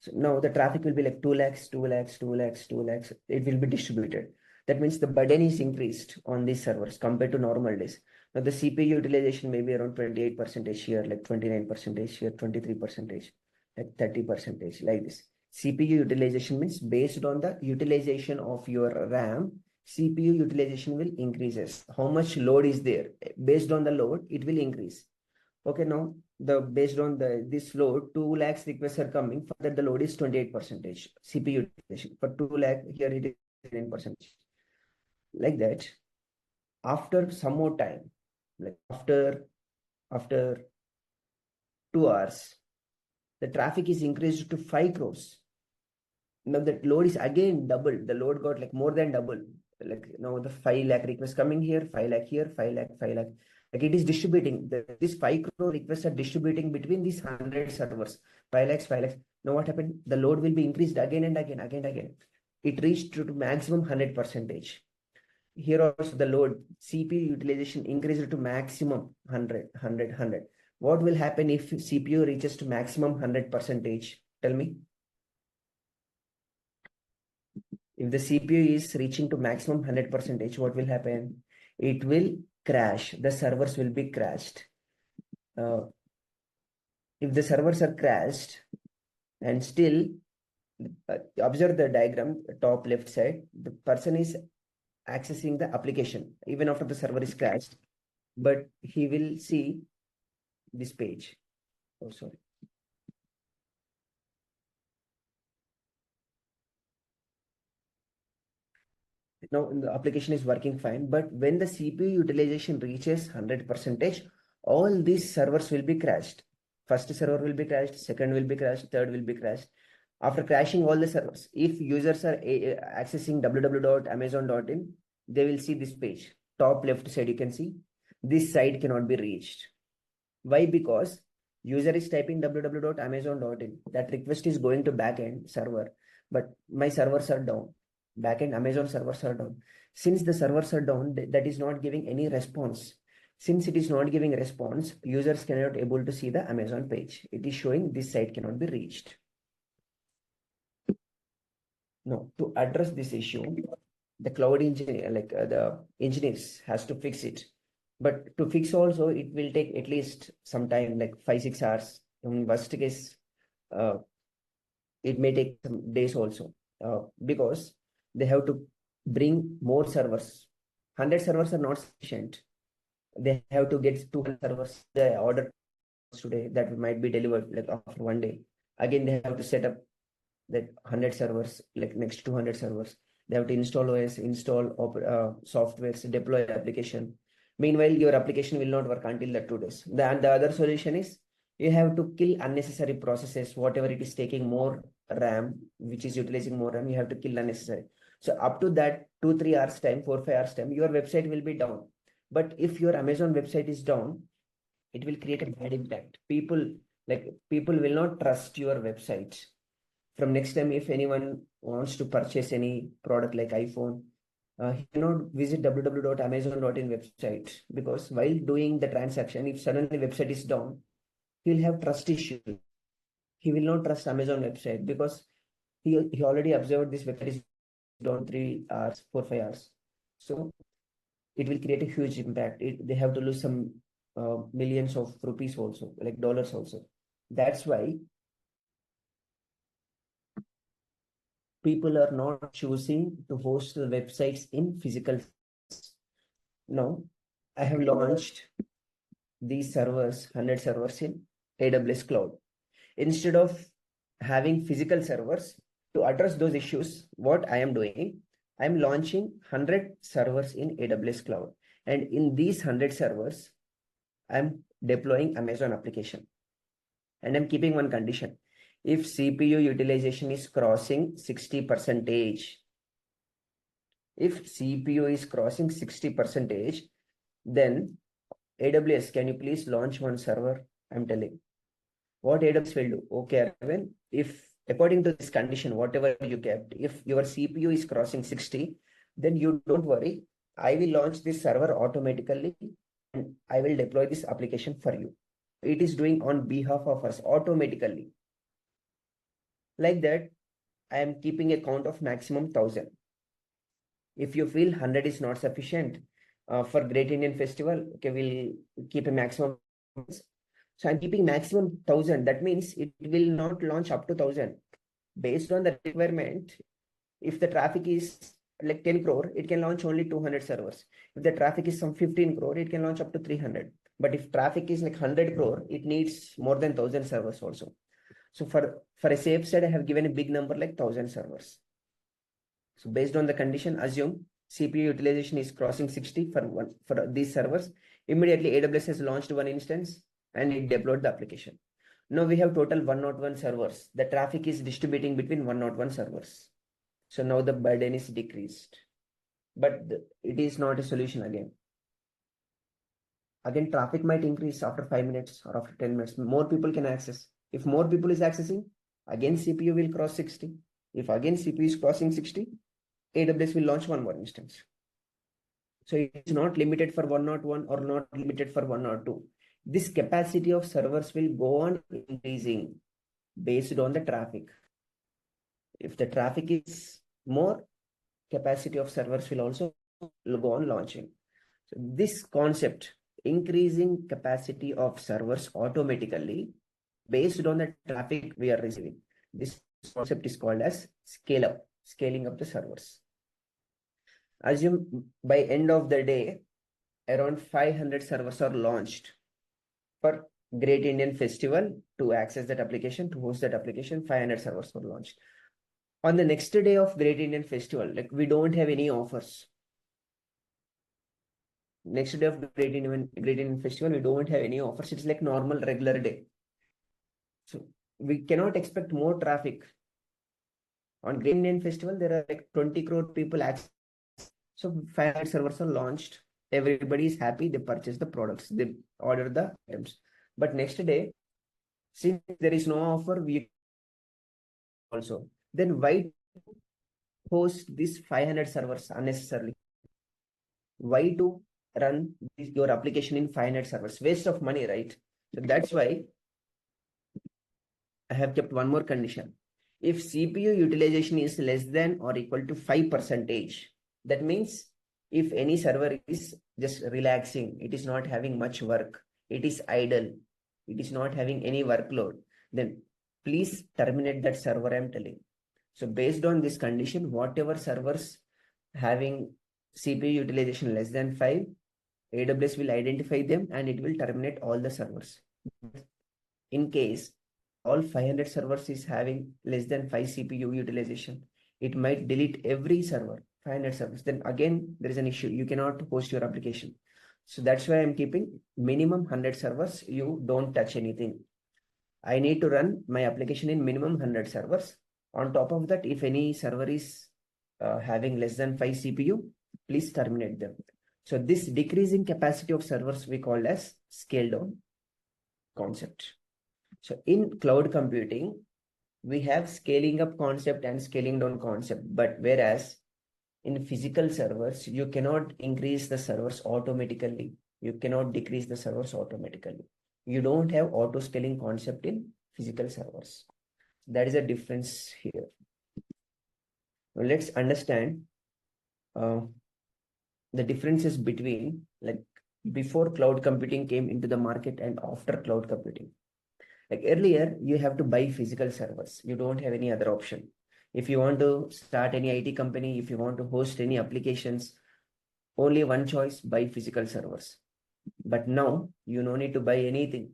So now the traffic will be like 2 lakhs, 2 lakhs, 2 lakhs, 2 lakhs. It will be distributed. That means the burden is increased on these servers compared to normal days. Now the CPU utilization may be around 28% here, like 29% here, 23%, like 30%, like this. CPU utilization means based on the utilization of your RAM, CPU utilization will increases. How much load is there? Based on the load, it will increase. Okay, now the based on this load, 2 lakhs requests are coming. For that, the load is 28% CPU utilization. For 2 lakh, here it is 9%. Like that. After some more time, like after 2 hours, the traffic is increased to 5 crores. Now the load is again double. The load got like more than double. Like now the 5 lakh requests coming here, 5 lakh here, 5 lakh, 5 lakh. Like it is distributing. This 5 crore requests are distributing between these 100 servers. 5 lakhs, 5 lakhs. Now what happened? The load will be increased again and again. It reached to maximum 100%. Here also the load, CPU utilization increased to maximum 100. What will happen if CPU reaches to maximum 100%? Tell me. If the CPU is reaching to maximum 100%, what will happen? It will crash. The servers will be crashed. If the servers are crashed and still, observe the diagram, top left side, the person is accessing the application even after the server is crashed, but he will see this page. Oh, sorry. Now the application is working fine, but when the CPU utilization reaches 100%, all these servers will be crashed. First server will be crashed, second will be crashed, third will be crashed. After crashing all the servers, if users are accessing www.amazon.in, they will see this page. Top left side, you can see this site cannot be reached. Why? Because user is typing www.amazon.in. That request is going to backend server, but my servers are down. Backend Amazon servers are down. Since the servers are down, that is not giving any response. Since it is not giving response, users cannot able to see the Amazon page. It is showing this site cannot be reached. No, to address this issue, the cloud engineer, the engineers has to fix it. But to fix also, it will take at least some time, like 5-6 hours. In worst case, it may take some days also, because they have to bring more servers. 100 servers are not sufficient. They have to get 200 servers. The order today that might be delivered like after 1 day. Again, they have to set up that 100 servers, like next 200 servers. They have to install OS, install softwares, deploy application. Meanwhile, your application will not work until the 2 days. The other solution is you have to kill unnecessary processes, whatever it is taking more RAM, which is utilizing more RAM, you have to kill unnecessary. So up to that 2-3 hours time, 4-5 hours time, your website will be down. But if your Amazon website is down, it will create a bad impact. People will not trust your website. From next time, if anyone wants to purchase any product like iPhone, He cannot visit www.amazon.in website, because while doing the transaction, if suddenly website is down, he'll have trust issue. He will not trust Amazon website because he already observed this website is down 3 hours, 4, 5 hours. So it will create a huge impact. They have to lose some millions of rupees also, like dollars also. That's why people are not choosing to host the websites in physical. Now, I have launched these servers, 100 servers in AWS Cloud. Instead of having physical servers, to address those issues, what I am doing, I'm launching 100 servers in AWS Cloud. And in these 100 servers, I'm deploying Amazon application. And I'm keeping one condition. If CPU utilization is crossing 60%, if CPU is crossing 60%, then AWS, can you please launch one server? I'm telling. What AWS will do? Okay, Aravind, if according to this condition, whatever you kept, if your CPU is crossing 60, then you don't worry. I will launch this server automatically and I will deploy this application for you. It is doing on behalf of us automatically. Like that, I am keeping a count of maximum 1,000. If you feel 100 is not sufficient for Great Indian Festival, okay, we'll keep a maximum. So I'm keeping maximum 1,000. That means it will not launch up to 1,000. Based on the requirement, if the traffic is like 10 crore, it can launch only 200 servers. If the traffic is some 15 crore, it can launch up to 300. But if traffic is like 100 crore, it needs more than 1,000 servers also. So for a safe side, I have given a big number like 1,000 servers. So based on the condition, assume CPU utilization is crossing 60 for these servers. Immediately AWS has launched one instance and it deployed the application. Now we have total 101 servers. The traffic is distributing between 101 servers. So now the burden is decreased. But it is not a solution again. Again, traffic might increase after 5 minutes or after 10 minutes. More people can access. If more people is accessing, again CPU will cross 60. If again CPU is crossing 60, AWS will launch one more instance. So it is not limited for 101 or not limited for 102. This capacity of servers will go on increasing based on the traffic. If the traffic is more, capacity of servers will also go on launching. So this concept, increasing capacity of servers automatically based on the traffic we are receiving. This concept is called as scale up, scaling up the servers. Assume by end of the day, around 500 servers are launched for Great Indian Festival. To access that application, to host that application, 500 servers were launched. On the next day of Great Indian Festival, like we don't have any offers. Next day of Great Indian Festival, we don't have any offers. It's like normal, regular day. So we cannot expect more traffic. On Great Indian Festival, there are like 20 crore people access. So 500 servers are launched. Everybody is happy. They purchase the products. They order the items. But next day, since there is no offer, we also. Then why host these 500 servers unnecessarily? Why to run your application in 500 servers? Waste of money, right? So that's why I have kept one more condition. If CPU utilization is less than or equal to 5%, that means if any server is just relaxing, it is not having much work, it is idle, it is not having any workload, then please terminate that server, I'm telling. So based on this condition, whatever servers having CPU utilization less than 5, AWS will identify them and it will terminate all the servers. In case all 500 servers is having less than 5 CPU utilization, it might delete every server, 500 servers. Then again, there is an issue. You cannot host your application. So that's why I'm keeping minimum 100 servers. You don't touch anything. I need to run my application in minimum 100 servers. On top of that, if any server is having less than 5 CPU, please terminate them. So this decreasing capacity of servers we call as scale down concept. So in cloud computing, we have scaling up concept and scaling down concept. But whereas In physical servers, you cannot increase the servers automatically. You cannot decrease the servers automatically. You don't have auto scaling concept in physical servers. That is a difference here. Now let's understand the differences between like before cloud computing came into the market and after cloud computing. Like earlier, you have to buy physical servers. You don't have any other option. If you want to start any IT company, if you want to host any applications, only one choice, buy physical servers. But now you no need to buy anything.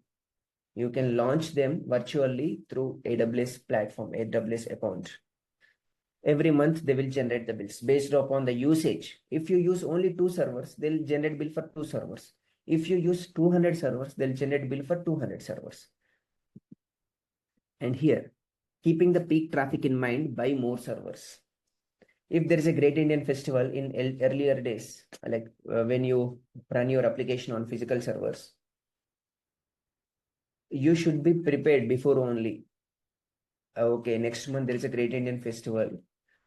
You can launch them virtually through AWS platform, AWS account. Every month they will generate the bills based upon the usage. If you use only 2 servers, they'll generate bill for 2 servers. If you use 200 servers, they'll generate bill for 200 servers. And here, keeping the peak traffic in mind, buy more servers. If there is a Great Indian Festival in earlier days, like when you run your application on physical servers, you should be prepared before only. Okay, next month there is a Great Indian Festival.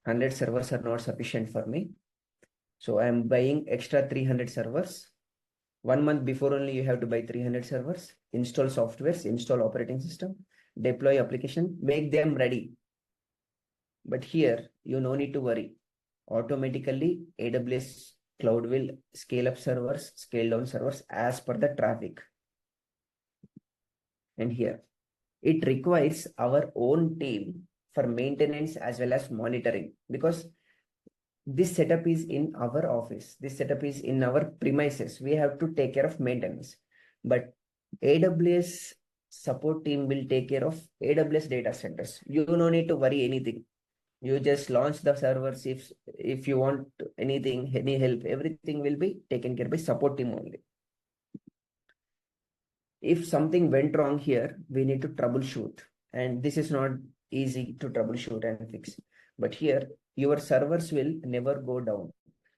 100 servers are not sufficient for me. So I am buying extra 300 servers. 1 month before only you have to buy 300 servers, install softwares, install operating system, deploy application, make them ready. But here you no need to worry. Automatically AWS cloud will scale up servers, scale down servers as per the traffic. And here it requires our own team for maintenance as well as monitoring, because this setup is in our office. This setup is in our premises. We have to take care of maintenance. But AWS support team will take care of AWS data centers. You no need to worry anything. You just launch the servers. If you want anything, any help, everything will be taken care by support team only. If something went wrong here, we need to troubleshoot. And this is not easy to troubleshoot and fix. But here, your servers will never go down.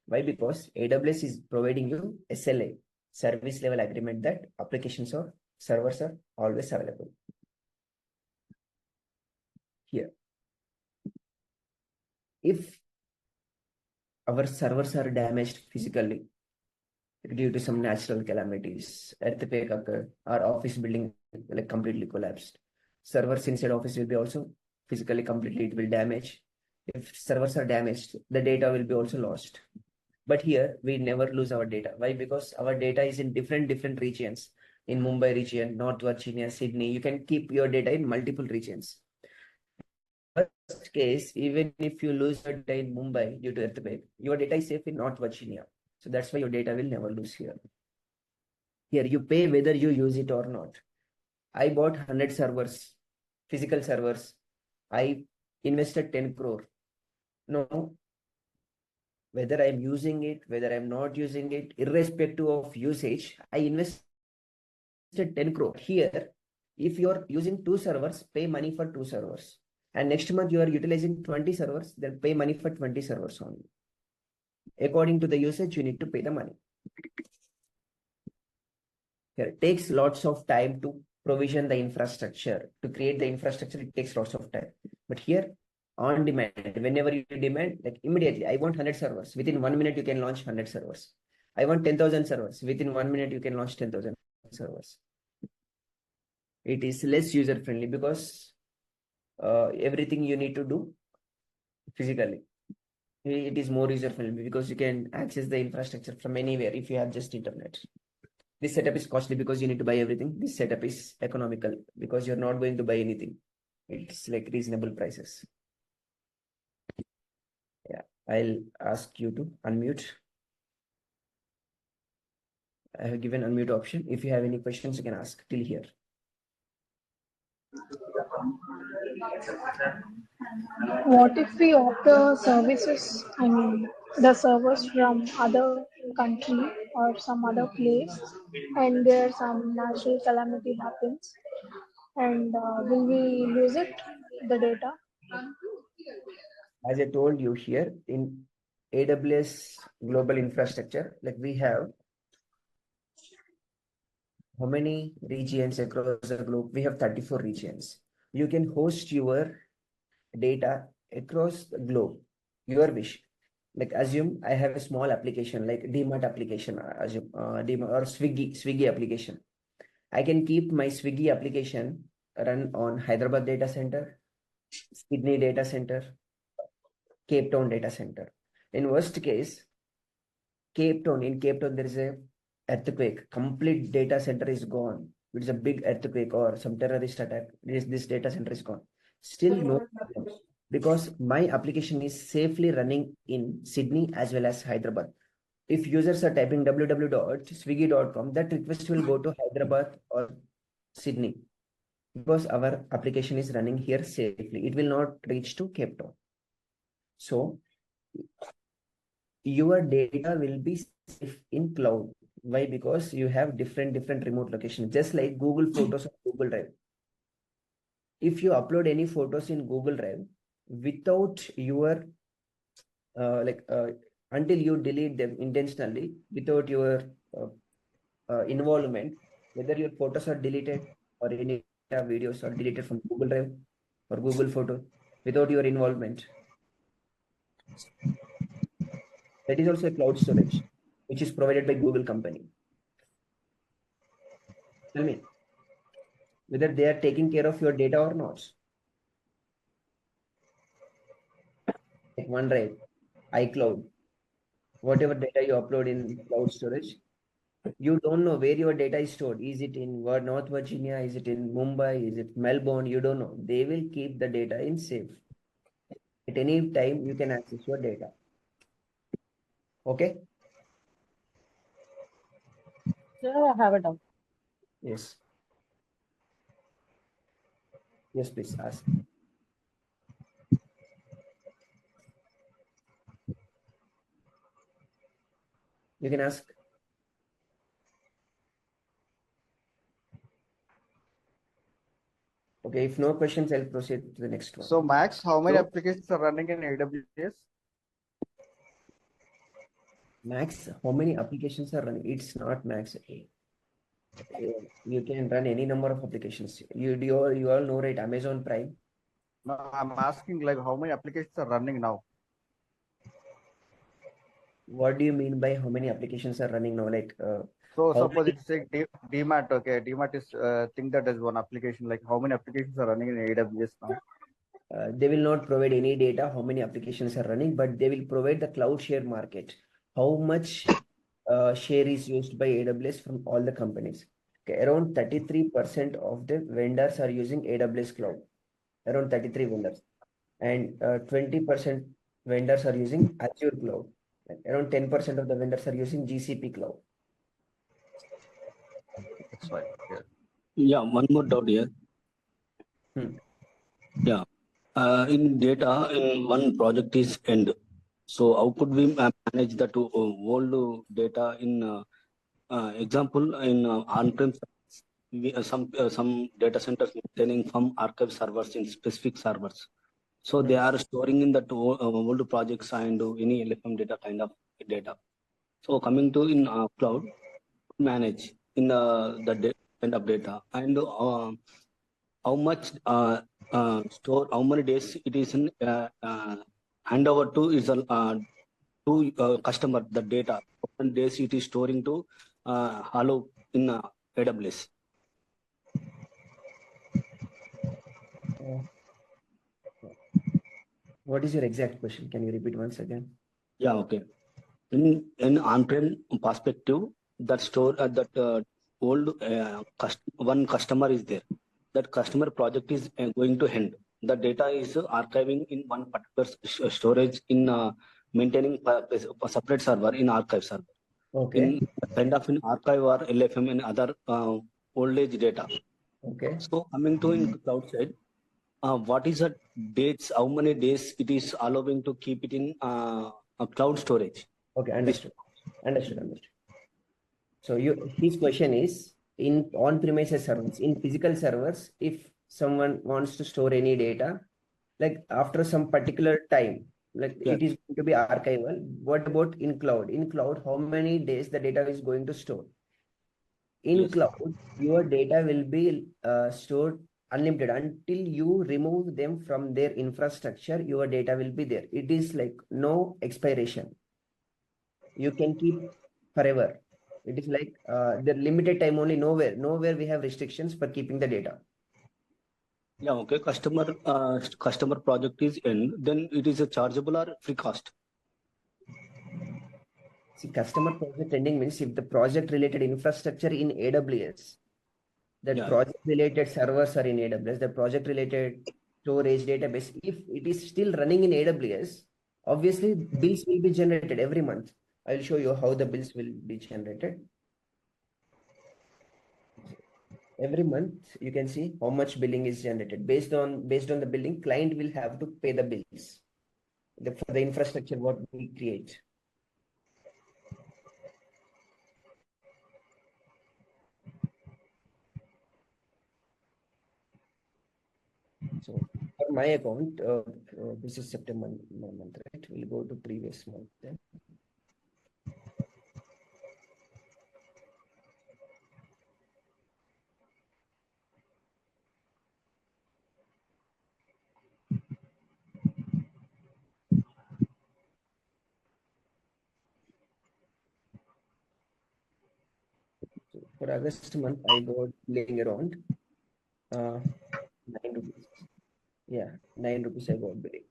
Why? Because AWS is providing you SLA, service level agreement, that applications or servers are always available. Here, if our servers are damaged physically due to some natural calamities, earthquake occurred, our office building like completely collapsed, servers inside office will be also physically completely, it will damage. If servers are damaged, the data will be also lost. But here we never lose our data. Why? Because our data is in different regions. In Mumbai region, North Virginia, Sydney, you can keep your data in multiple regions. Worst case, even if you lose your data in Mumbai due to earthquake, your data is safe in North Virginia. So that's why your data will never lose here. Here you pay whether you use it or not. I bought 100 servers, physical servers. I invested 10 crore. No, whether I'm using it, whether I'm not using it, irrespective of usage, I invested 10 crore. Here, if you're using 2 servers, pay money for 2 servers. And next month you are utilizing 20 servers, then pay money for 20 servers only. According to the usage, you need to pay the money. Here, it takes lots of time to provision the infrastructure. To create the infrastructure, it takes lots of time. But here, on demand, whenever you demand, like immediately, I want 100 servers. Within 1 minute, you can launch 100 servers. I want 10,000 servers. Within 1 minute, you can launch 10,000 servers. It is less user friendly because everything you need to do physically. It is more user friendly because you can access the infrastructure from anywhere if you have just internet. This setup is costly because you need to buy everything. This setup is economical because you're not going to buy anything. It's like reasonable prices. Yeah, I'll ask you to unmute. I have given unmute option. If you have any questions, you can ask till here. What if we offer services, I mean, the servers from other country or some other place, and there some natural calamity happens, and will we lose it, the data? As I told you here in AWS global infrastructure, like we have how many regions across the globe? We have 34 regions. You can host your data across the globe, your wish. like assume I have a small application like DMart application, assume DMart or Swiggy application. I can keep my Swiggy application run on Hyderabad data center, Sydney data center, Cape Town data center. In worst case, in Cape Town, there is a earthquake. Complete data center is gone. It's a big earthquake or some terrorist attack. This data center is gone. Still no problem because my application is safely running in Sydney as well as Hyderabad. If users are typing www.swiggy.com, that request will go to Hyderabad or Sydney because our application is running here safely. It will not reach to Cape Town. So your data will be safe in cloud. Why? Because you have different remote locations, just like Google Photos or Google Drive. If you upload any photos in Google Drive without your until you delete them intentionally without your involvement, whether your photos are deleted or any videos are deleted from Google Drive or Google Photo without your involvement, that is also a cloud storage, which is provided by Google company. Tell me whether they are taking care of your data or not. Like OneDrive, iCloud, whatever data you upload in cloud storage, you don't know where your data is stored. Is it in North Virginia? Is it in Mumbai? Is it Melbourne? You don't know. They will keep the data in safe. At any time, you can access your data. Okay? Sir, I have a doubt. Yes. Yes, please ask. You can ask. Okay, if no questions, I'll proceed to the next one. So Max, how many So- applications are running in AWS? Max, how many applications are running? It's not max. You can run any number of applications. You all know, right? Amazon Prime. No, I'm asking like how many applications are running now? What do you mean by how many applications are running now? Like, So how suppose many- it's like DMAT, okay, DMAT is think that as one application. Like how many applications are running in AWS now? they will not provide any data how many applications are running, but they will provide the cloud share market. How much share is used by AWS from all the companies? Okay, around 33% of the vendors are using AWS cloud. Around 33 vendors, and 20% vendors are using Azure cloud. And around 10% of the vendors are using GCP cloud. That's right. Yeah. Yeah, one more doubt here. Yeah, in data, in one project is end. So how could we manage that old data in example in on-prem? Some data centers maintaining some archive servers in specific servers. So they are storing in that old projects and any LFM data kind of data. So coming to in cloud, manage in the kind of data and how much store, how many days it is in handover to is to customer the data. How many days it is storing to Hello in AWS. What is your exact question? Can you repeat once again? Yeah, okay. In on-prem perspective, that store that old one customer is there. That customer project is going to end. The data is archiving in one particular storage in maintaining a separate server in archive server. Okay. In kind of in archive or LFM and other old age data. Okay. So coming to in cloud side, what is the dates? How many days it is allowing to keep it in a cloud storage? Okay, understood. Understood. So his question is in on-premises servers, in physical servers, if someone wants to store any data, like after some particular time, like Yeah. it is going to be archival. What about in cloud? In cloud, how many days the data is going to store? In Yes. cloud, your data will be stored unlimited. Until you remove them from their infrastructure, your data will be there. It is like no expiration. You can keep forever. It is like the limited time only. Nowhere we have restrictions for keeping the data. Yeah, okay. Customer project is end, then it is a chargeable or free cost. See, customer project ending means if the project related infrastructure in AWS, that Yeah. project related servers are in AWS, the project related storage database, if it is still running in AWS, obviously bills will be generated every month. I'll show you how the bills will be generated. Every month you can see how much billing is generated. Based on the billing, client will have to pay the bills for the infrastructure what we create. So for my account, this is September month, right? We'll go to previous month then. So for August month, I got billing around 9 rupees. Yeah, 9 rupees I got billing.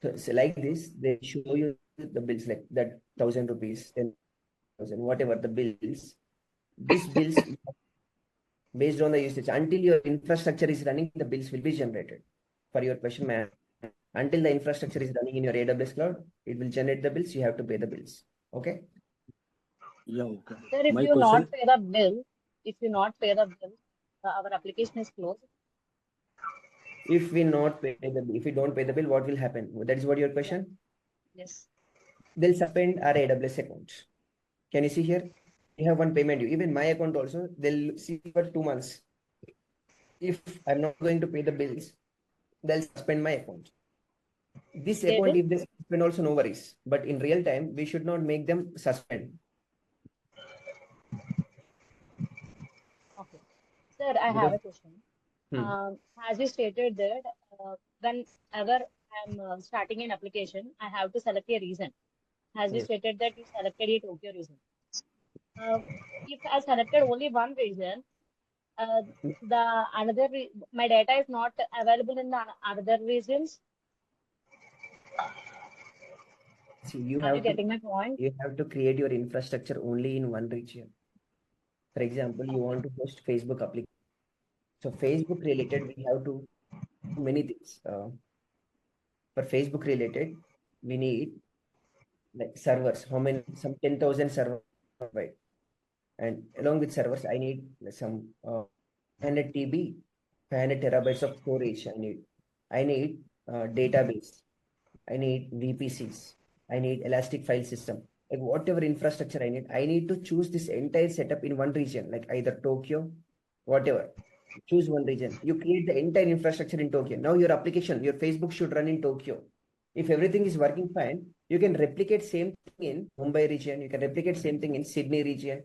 So like this, they show you the bills like that 1,000 rupees, 10,000, whatever the bills. These bills based on the usage. Until your infrastructure is running, the bills will be generated. For your question, man, until the infrastructure is running in your AWS cloud, it will generate the bills. You have to pay the bills. Okay. Yeah, okay. Sir, if My you question. not pay the bill, our application is closed. If we don't pay the bill, what will happen? That is what your question? Yes. They'll suspend our AWS account. Can you see here? We have one payment due. Even my account also, they'll see for 2 months. If I'm not going to pay the bills, they'll suspend my account. This They account, will? if they suspend also, no worries. But in real time, we should not make them suspend. Okay. Sir, I have a question. As you stated that whenever I'm starting an application, I have to select a reason. As you Yes. stated that you selected a Tokyo region. If I selected only one region, my data is not available in the other regions. See, you Are you getting my point? You have to create your infrastructure only in one region. For example, you want to host Facebook application. So Facebook related, we have to do many things. For Facebook related, we need like servers. How many? Some 10,000 servers, right? And along with servers, I need some 500 TB, 500 terabytes of storage. I need database. I need VPCs. I need elastic file system. Like whatever infrastructure I need to choose this entire setup in one region, like either Tokyo, whatever. Choose one region. You create the entire infrastructure in Tokyo. Now your application, your Facebook should run in Tokyo. If everything is working fine, you can replicate same thing in Mumbai region. You can replicate same thing in Sydney region.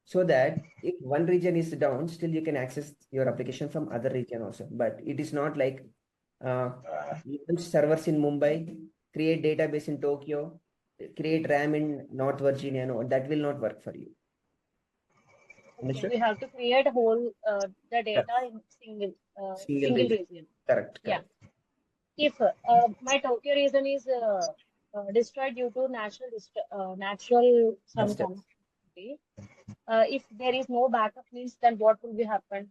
So that if one region is down, still you can access your application from other region also. But it is not like launch servers in Mumbai, create database in Tokyo, create RAM in North Virginia. No, that will not work for you. Okay, Understood? we have to create whole the data Yes. in Single region. region. Correct. Yeah. If my Tokyo region is destroyed due to natural some Yes. calamity, if there is no backup means, then what will be happen?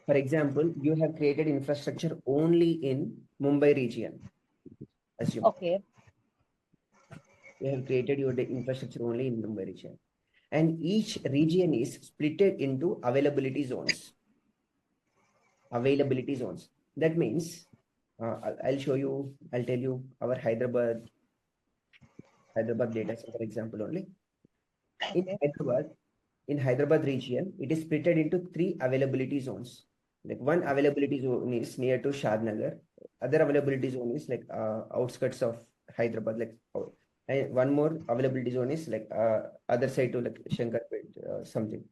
For example, you have created infrastructure only in Mumbai region. Assume. Okay. You have created your infrastructure only in Mumbai region. And each region is split into availability zones. Availability zones. That means, I'll tell you our Hyderabad data center example only. Okay. In Hyderabad region, it is split into 3 availability zones. Like one availability zone is near to Shadnagar. Other availability zone is like outskirts of Hyderabad. And one more availability zone is like other side to like Shankarpet something.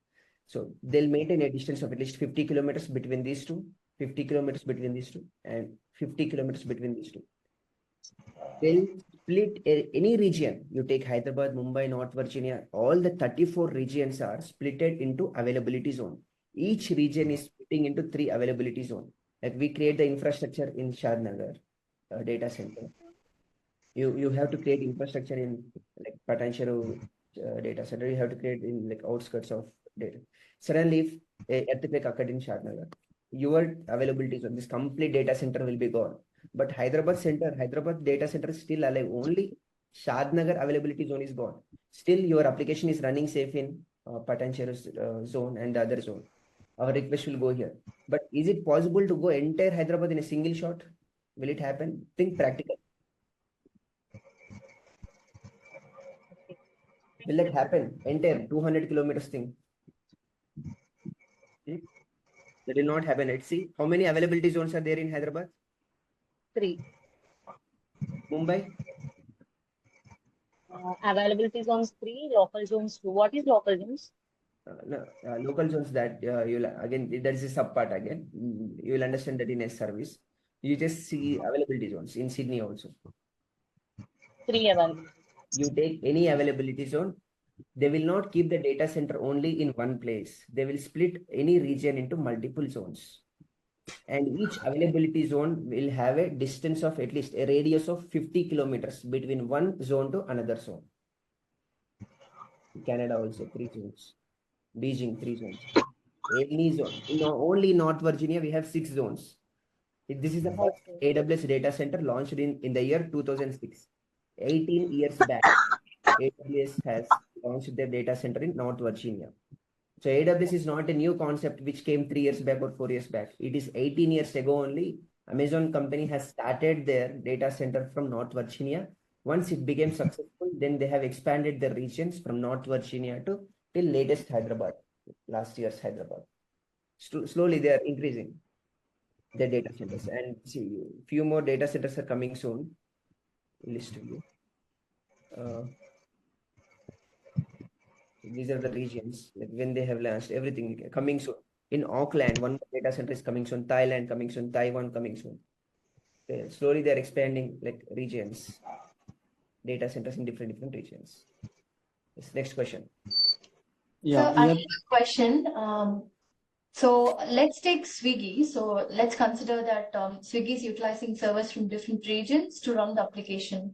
So they'll maintain a distance of at least 50 kilometers between these two, 50 kilometers between these two, and 50 kilometers between these two. They'll split any region. You take Hyderabad, Mumbai, North Virginia, all the 34 regions are splitted into availability zone. Each region is splitting into 3 availability zone. Like we create the infrastructure in Shadnagar data center. You have to create infrastructure in like potential data center. You have to create in like outskirts of data. Suddenly, if a earthquake occurred in Shadnagar, your availability zone, this complete data center will be gone. But Hyderabad data center is still alive. Only Shadnagar availability zone is gone. Still, your application is running safe in potential zone and the other zone. Our request will go here. But is it possible to go entire Hyderabad in a single shot? Will it happen? Think practical. Will that happen? Entire 200 kilometers thing. See? That will not happen. Let's see. How many availability zones are there in Hyderabad? 3. Mumbai? Availability zones 3, local zones 2. What is local zones? No, local zones that you'll again, that is a sub part again. You will understand that in a service. You just see availability zones in Sydney also. 3 availability. You take any availability zone, they will not keep the data center only in one place. They will split any region into multiple zones. And each availability zone will have a distance of at least a radius of 50 kilometers between one zone to another zone. Canada also 3 zones. Beijing 3 zones. Any zone. Only North Virginia we have 6 zones. This is the first AWS data center launched in the year 2006. 18 years back, AWS has launched their data center in North Virginia. So AWS is not a new concept which came 3 years back or 4 years back. It is 18 years ago only. Amazon company has started their data center from North Virginia. Once it became successful, then they have expanded their regions from North Virginia to till latest Hyderabad, last year's Hyderabad. Slowly they are increasing their data centers, and see, few more data centers are coming soon. List to you. These are the regions, like when they have launched everything coming soon. In Auckland, one data center is coming soon. Thailand coming soon. Taiwan coming soon. Slowly they are expanding like regions, data centers in different regions. Yes, next question. So I have a question. So let's take Swiggy. So let's consider that Swiggy is utilizing servers from different regions to run the application.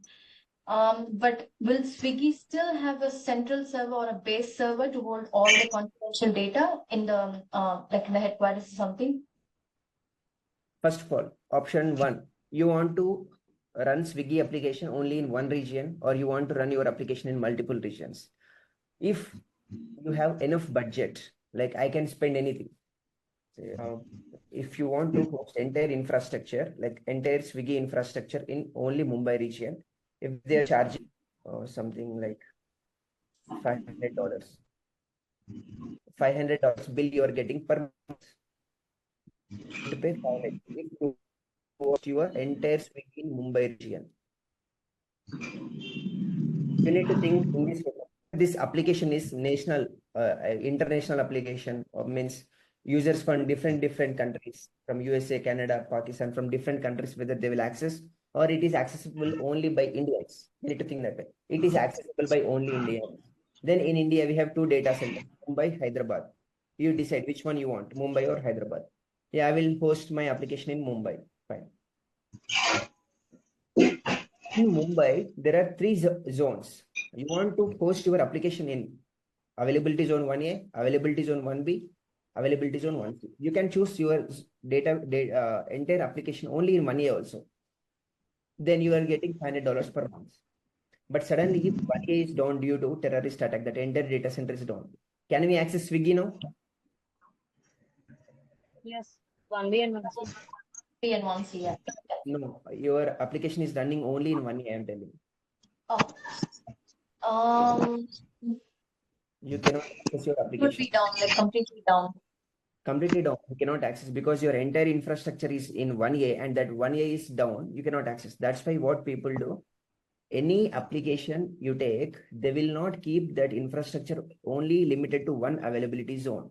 But will Swiggy still have a central server or a base server to hold all the confidential data in the like in the headquarters or something? First of all, option 1, you want to run Swiggy application only in one region, or you want to run your application in multiple regions. If you have enough budget, like I can spend anything. If you want to host entire infrastructure, like entire Swiggy infrastructure in only Mumbai region, if they are charging something like $500 bill you are getting per month, to pay 500 if you host your entire Swiggy in Mumbai region. You need to think in this way. This application is national, international application, or means users from different countries, from USA, Canada, Pakistan, from different countries, whether they will access, or it is accessible only by Indians. You need to think that way. It is accessible by only Indians. Then in India, we have 2 data centers, Mumbai, Hyderabad. You decide which one you want, Mumbai or Hyderabad. Yeah, I will host my application in Mumbai. Fine. In Mumbai, there are 3 zones. You want to host your application in availability zone 1A, availability zone 1B, availability zone 1C. You can choose your entire application only in 1A also. Then you are getting $500 per month. But suddenly, if 1A is down due to terrorist attack, that entire data center is down. Can we access Swiggy now? Yes, 1B and 1C. 3 and 1C, yeah. No, your application is running only in 1A, I am telling. Oh. You cannot access your application. Could be down, like completely down. Completely down. You cannot access because your entire infrastructure is in 1A, and that 1A is down. You cannot access. That's why what people do, any application you take, they will not keep that infrastructure only limited to one availability zone.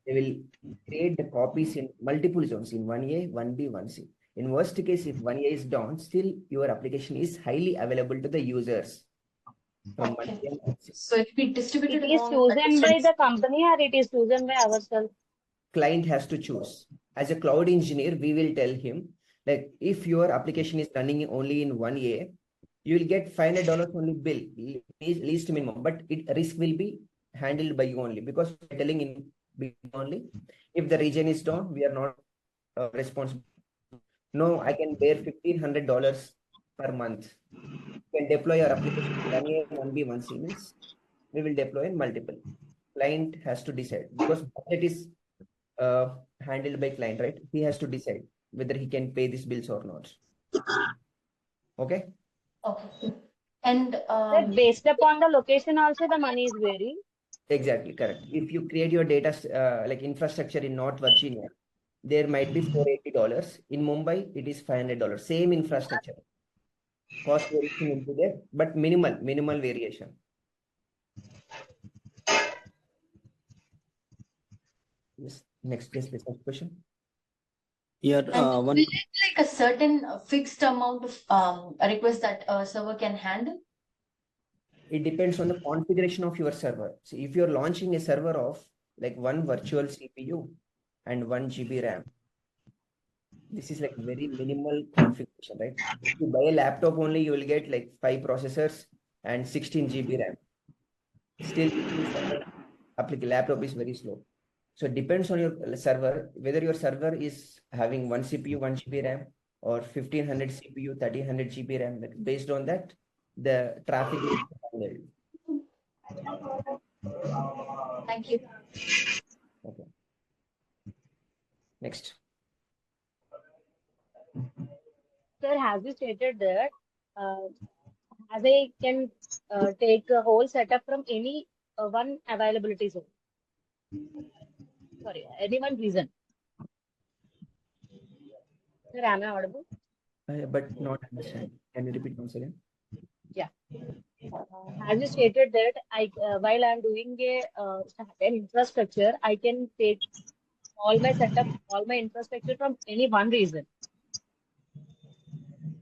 They will create the copies in multiple zones in 1A, 1B, 1C. In worst case, if 1A is down, still your application is highly available to the users. From Okay. 1A and 1C. So it will be distributed It is among the chosen by different. the company or it is chosen by ourselves? Client has to choose. As a cloud engineer, we will tell him, like, if your application is running only in 1A, you will get $500 only bill, least minimum, but risk will be handled by you only, because we're telling in B only. If the region is down, we are not responsible. No, I can bear $1,500 per month. You can deploy your application 1A, 1B, 1C means we will deploy in multiple. Client has to decide, because budget is handled by client, right? He has to decide whether he can pay these bills or not. Okay. Okay. And based upon the location also the money is vary. Exactly, correct. If you create your data like infrastructure in North Virginia, there might be $480. In Mumbai, it is $500. Same infrastructure. Cost variation will be there, but minimal variation. Yes. Next question. Will it like a certain fixed amount of requests that a server can handle? It depends on the configuration of your server. So if you're launching a server of like one virtual CPU and 1 GB RAM, this is like very minimal configuration, right? If you buy a laptop only, you will get like 5 processors and 16 GB RAM. Still, laptop is very slow. So it depends on your server, whether your server is having 1 CPU, 1 GB RAM, or 1500 CPU, 1300 GB RAM. Based on that, the traffic is handled. Thank you. Okay. Next. Sir, has you stated that as I can take a whole setup from any one availability zone? Sorry, any one reason. Sir, am I audible? But not understand. Can you repeat once again? Yeah. As you stated that while I'm doing an infrastructure, I can take all my setup, all my infrastructure from any one region.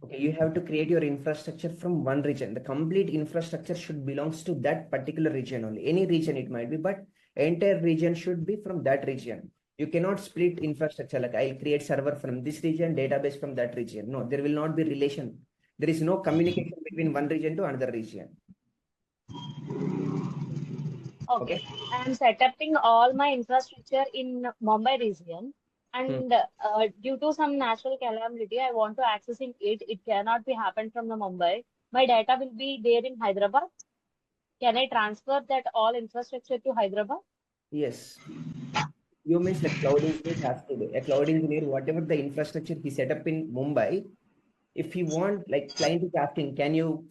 Okay, you have to create your infrastructure from one region. The complete infrastructure should belongs to that particular region only. Any region it might be, but entire region should be from that region. You cannot split infrastructure like I'll create server from this region, database from that region. No, there will not be relation. There is no communication between one region to another region. Okay. I am setting all my infrastructure in Mumbai region, and due to some natural calamity, I want to accessing it. It cannot be happened from the Mumbai. My data will be there in Hyderabad. Can I transfer that all infrastructure to Hyderabad? Yes. You means like cloud engineer has to do. A cloud engineer, whatever the infrastructure he set up in Mumbai, if you want, like client is asking, can you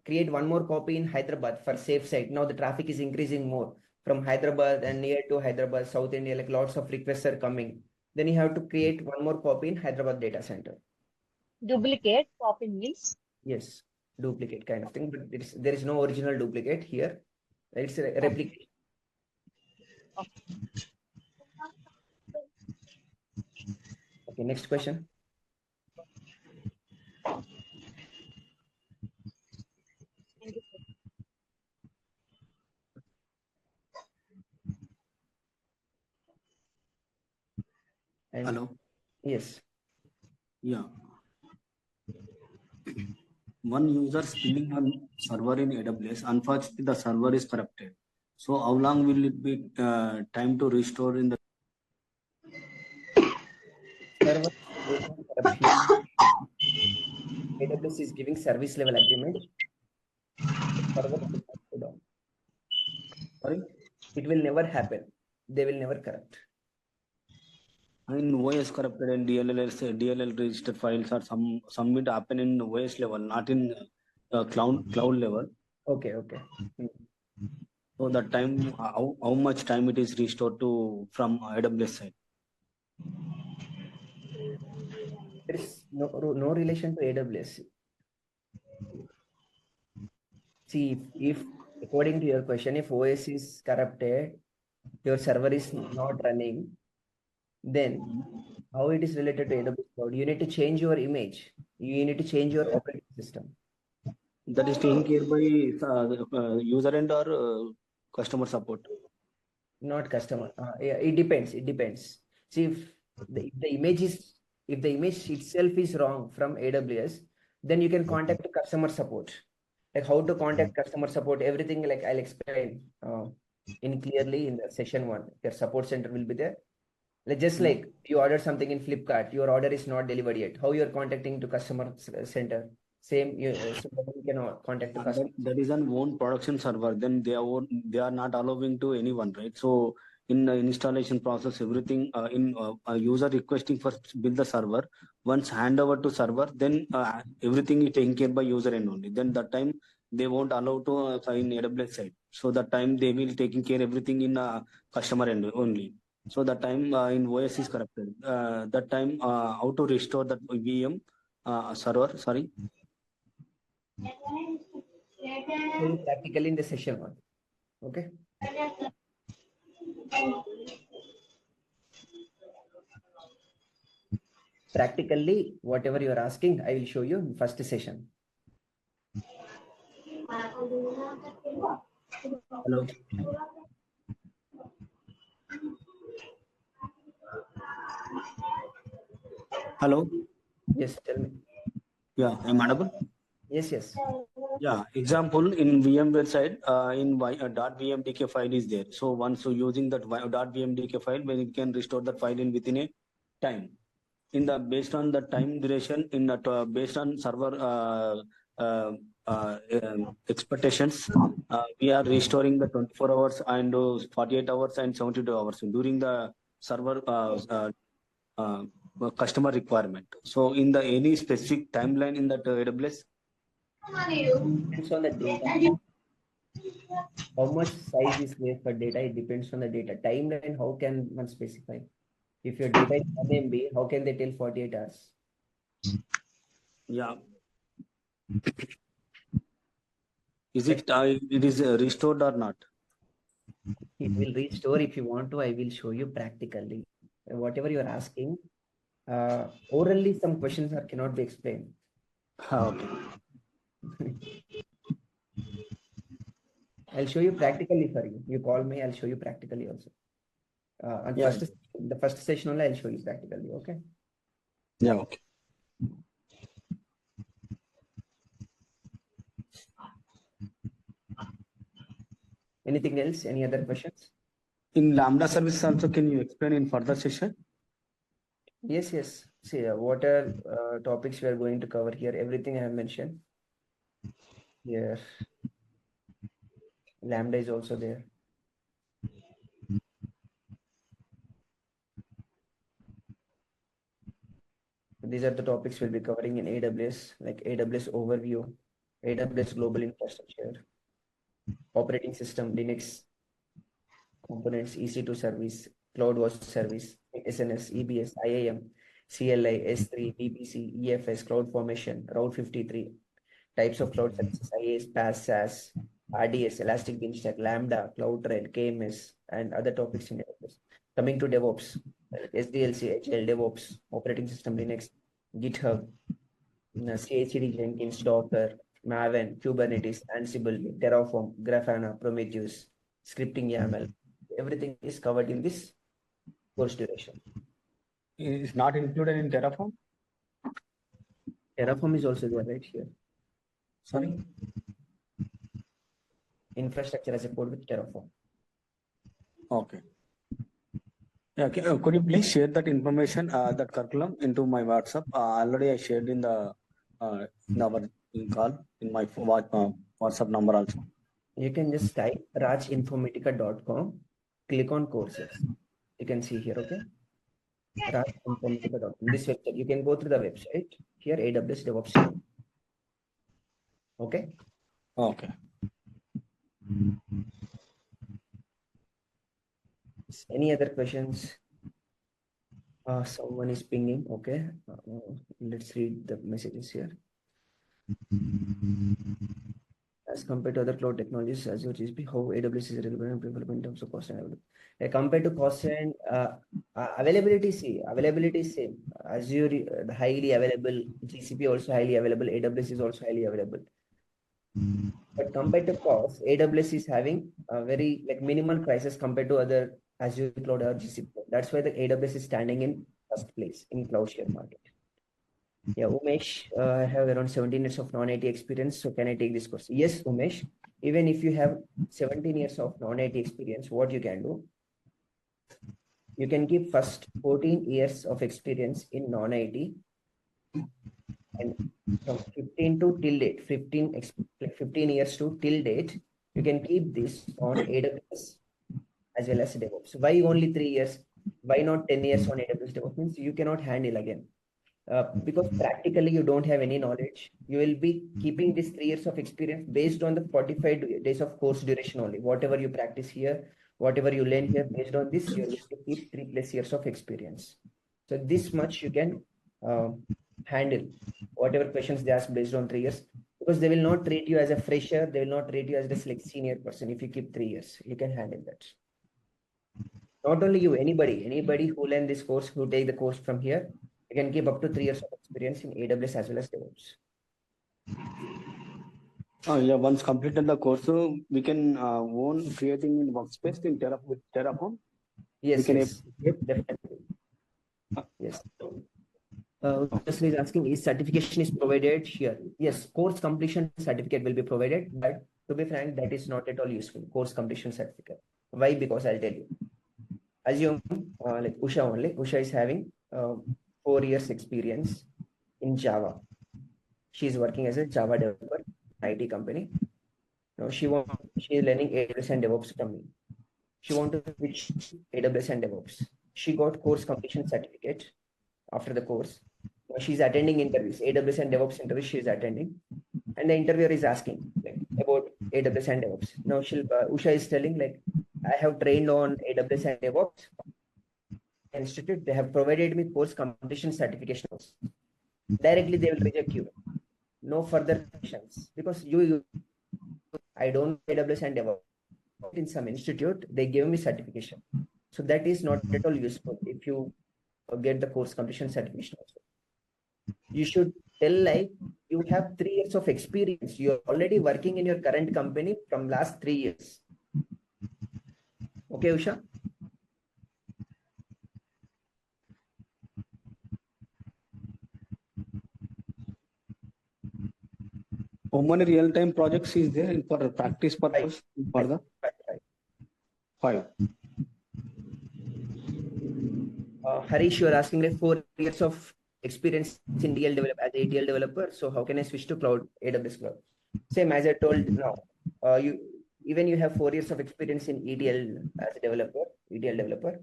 create one more copy in Hyderabad for safe side? Now the traffic is increasing more from Hyderabad and near to Hyderabad, South India, like lots of requests are coming. Then you have to create one more copy in Hyderabad data center. Duplicate copy means? Yes, duplicate kind of thing, but there is no original duplicate here. It's a replication. Okay, next question. And hello. Yes. Yeah. One user spinning on server in AWS. Unfortunately, the server is corrupted. So how long will it be time to restore in the server? AWS is giving service level agreement. Server sorry, it will never happen. They will never corrupt. in OS corrupted and DLL register files are submit happen in OS level, not in cloud level. Okay. So that time, how much time it is restored to from AWS side? There is no relation to AWS. See, if according to your question, if OS is corrupted, your server is not running, then how it is related to AWS cloud? You need to change your image. You need to change your operating system. That is taken care by user end or customer support? Not customer. Yeah, it depends. It depends. See, if the image itself is wrong from AWS, then you can contact the customer support. Like how to contact customer support, everything like I'll explain in clearly in the session 1. Your support center will be there. Just like you order something in Flipkart, your order is not delivered yet. How you're contacting to customer center? Same, so that you can contact the customer. That is an own production server. Then they are not allowing to anyone, right? So in the installation process, everything in a user requesting for build the server, once hand over to server, then everything is taken care by user end only. Then that time they won't allow to in AWS side. So that time they will taking care everything in customer end only. So that time in OS is corrupted. That time how to restore that VM server? Sorry. Practically in the session 1. Okay. Practically, whatever you are asking, I will show you in first session. Hello. Hello. Yes, tell me. Yeah, am I audible? Yes, yes. Yeah, example in VMware side, in .vmdk file is there. So once you're using that .vmdk file, when you can restore that file in within a time. In the based on the time duration, in that based on server expectations, we are restoring the 24 hours and 48 hours and 72 hours during the server customer requirement. So in the any specific timeline in that AWS. Depends on the data. How much size is there for data? It depends on the data. Timeline, how can one specify? If your data is 1 MB, how can they tell 48 hours? Yeah. Is it restored or not? It will restore if you want to. I will show you practically. Whatever you are asking, orally some questions cannot be explained. Okay. I'll show you practically for you. You call me, I'll show you practically also. And Yeah. the first session only, I'll show you practically. Okay. Yeah. Okay. Anything else? Any other questions? In Lambda service also, can you explain in further session? Yes, yes. See, what are topics we are going to cover here? Everything I have mentioned. Here, Lambda is also there. These are the topics we'll be covering in AWS, like AWS overview, AWS global infrastructure, operating system, Linux components, EC2 service, CloudWatch service, SNS, EBS, IAM, CLI, S3, VPC, EFS, CloudFormation, Route 53, types of cloud services, IaaS, PaaS, SaaS, RDS, Elastic Beanstalk, Lambda, CloudTrail, KMS, and other topics in AWS. Coming to DevOps, SDLC, HL, DevOps, operating system, Linux, GitHub, CI/CD, Jenkins, Docker, Maven, Kubernetes, Ansible, Terraform, Grafana, Prometheus, scripting YAML. Everything is covered in this course duration. It's not included in Terraform? Terraform is also there right here. Sorry? Infrastructure as a code with Terraform. Okay. Yeah, could you please share that information, that curriculum into my WhatsApp? Already I shared in our call in my WhatsApp number also. You can just type rajinformatica.com, click on courses. You can see here, okay? rajinformatica.com. This website, you can go through the website. Here, AWS DevOps training. Okay? Okay. Any other questions? Someone is pinging. Okay. Let's read the messages here. as compared to other cloud technologies, Azure, GCP, how AWS is relevant and preferable in terms of cost and availability. Compared to cost and availability is same. Azure highly available, GCP also highly available, AWS is also highly available. But compared to cost, AWS is having a very minimal prices compared to other Azure cloud or GCP. That's why the AWS is standing in first place in cloud share market. Yeah, Umesh, I have around 17 years of non-IT experience. So can I take this course? Yes, Umesh. Even if you have 17 years of non-IT experience, what you can do? You can keep first 14 years of experience in non-IT, and from 15 to till date, 15 years to till date, you can keep this on AWS as well as DevOps. Why only 3 years? Why not 10 years on AWS DevOps? Means you cannot handle again. Because practically you don't have any knowledge. You will be keeping this 3 years of experience based on the 45 days of course duration only. Whatever you practice here, whatever you learn here, based on this, you're going to keep 3+ years of experience. So this much you can handle whatever questions they ask based on 3 years, because they will not treat you as a fresher. They will not treat you as this senior person. If you keep 3 years, you can handle that. Not only you, anybody who learn this course, who take the course from here, you can keep up to 3 years of experience in AWS as well as DevOps. Yeah, once completed the course, so we can own creating in workspace in with Terraform. Yes, definitely. Yes. Person is asking, is certification is provided here? Yes, course completion certificate will be provided, but to be frank, that is not at all useful. Course completion certificate. Why? Because I'll tell you. Assume like Usha only. Usha is having 4 years experience in Java. She is working as a Java developer, IT company. Now she is learning AWS and DevOps from me. She wants to switch AWS and DevOps. She got course completion certificate after the course. Now she's attending interviews, AWS and DevOps interviews she is attending. And the interviewer is asking about AWS and DevOps. Now Usha is telling I have trained on AWS and DevOps Institute. They have provided me course completion certification. Directly they will reject you. No further questions, because I don't know AWS and DevOps. In some institute, they gave me certification. So that is not at all useful if you get the course completion certification also. You should tell you have 3 years of experience. You are already working in your current company from last 3 years. Okay, Usha? How many real-time projects is there for practice purpose? Five. Harish, you are asking 4 years of experience in DL developer as a DL developer. So how can I switch to cloud, AWS cloud? Same as I told now. You have 4 years of experience in ETL as a developer, ETL developer.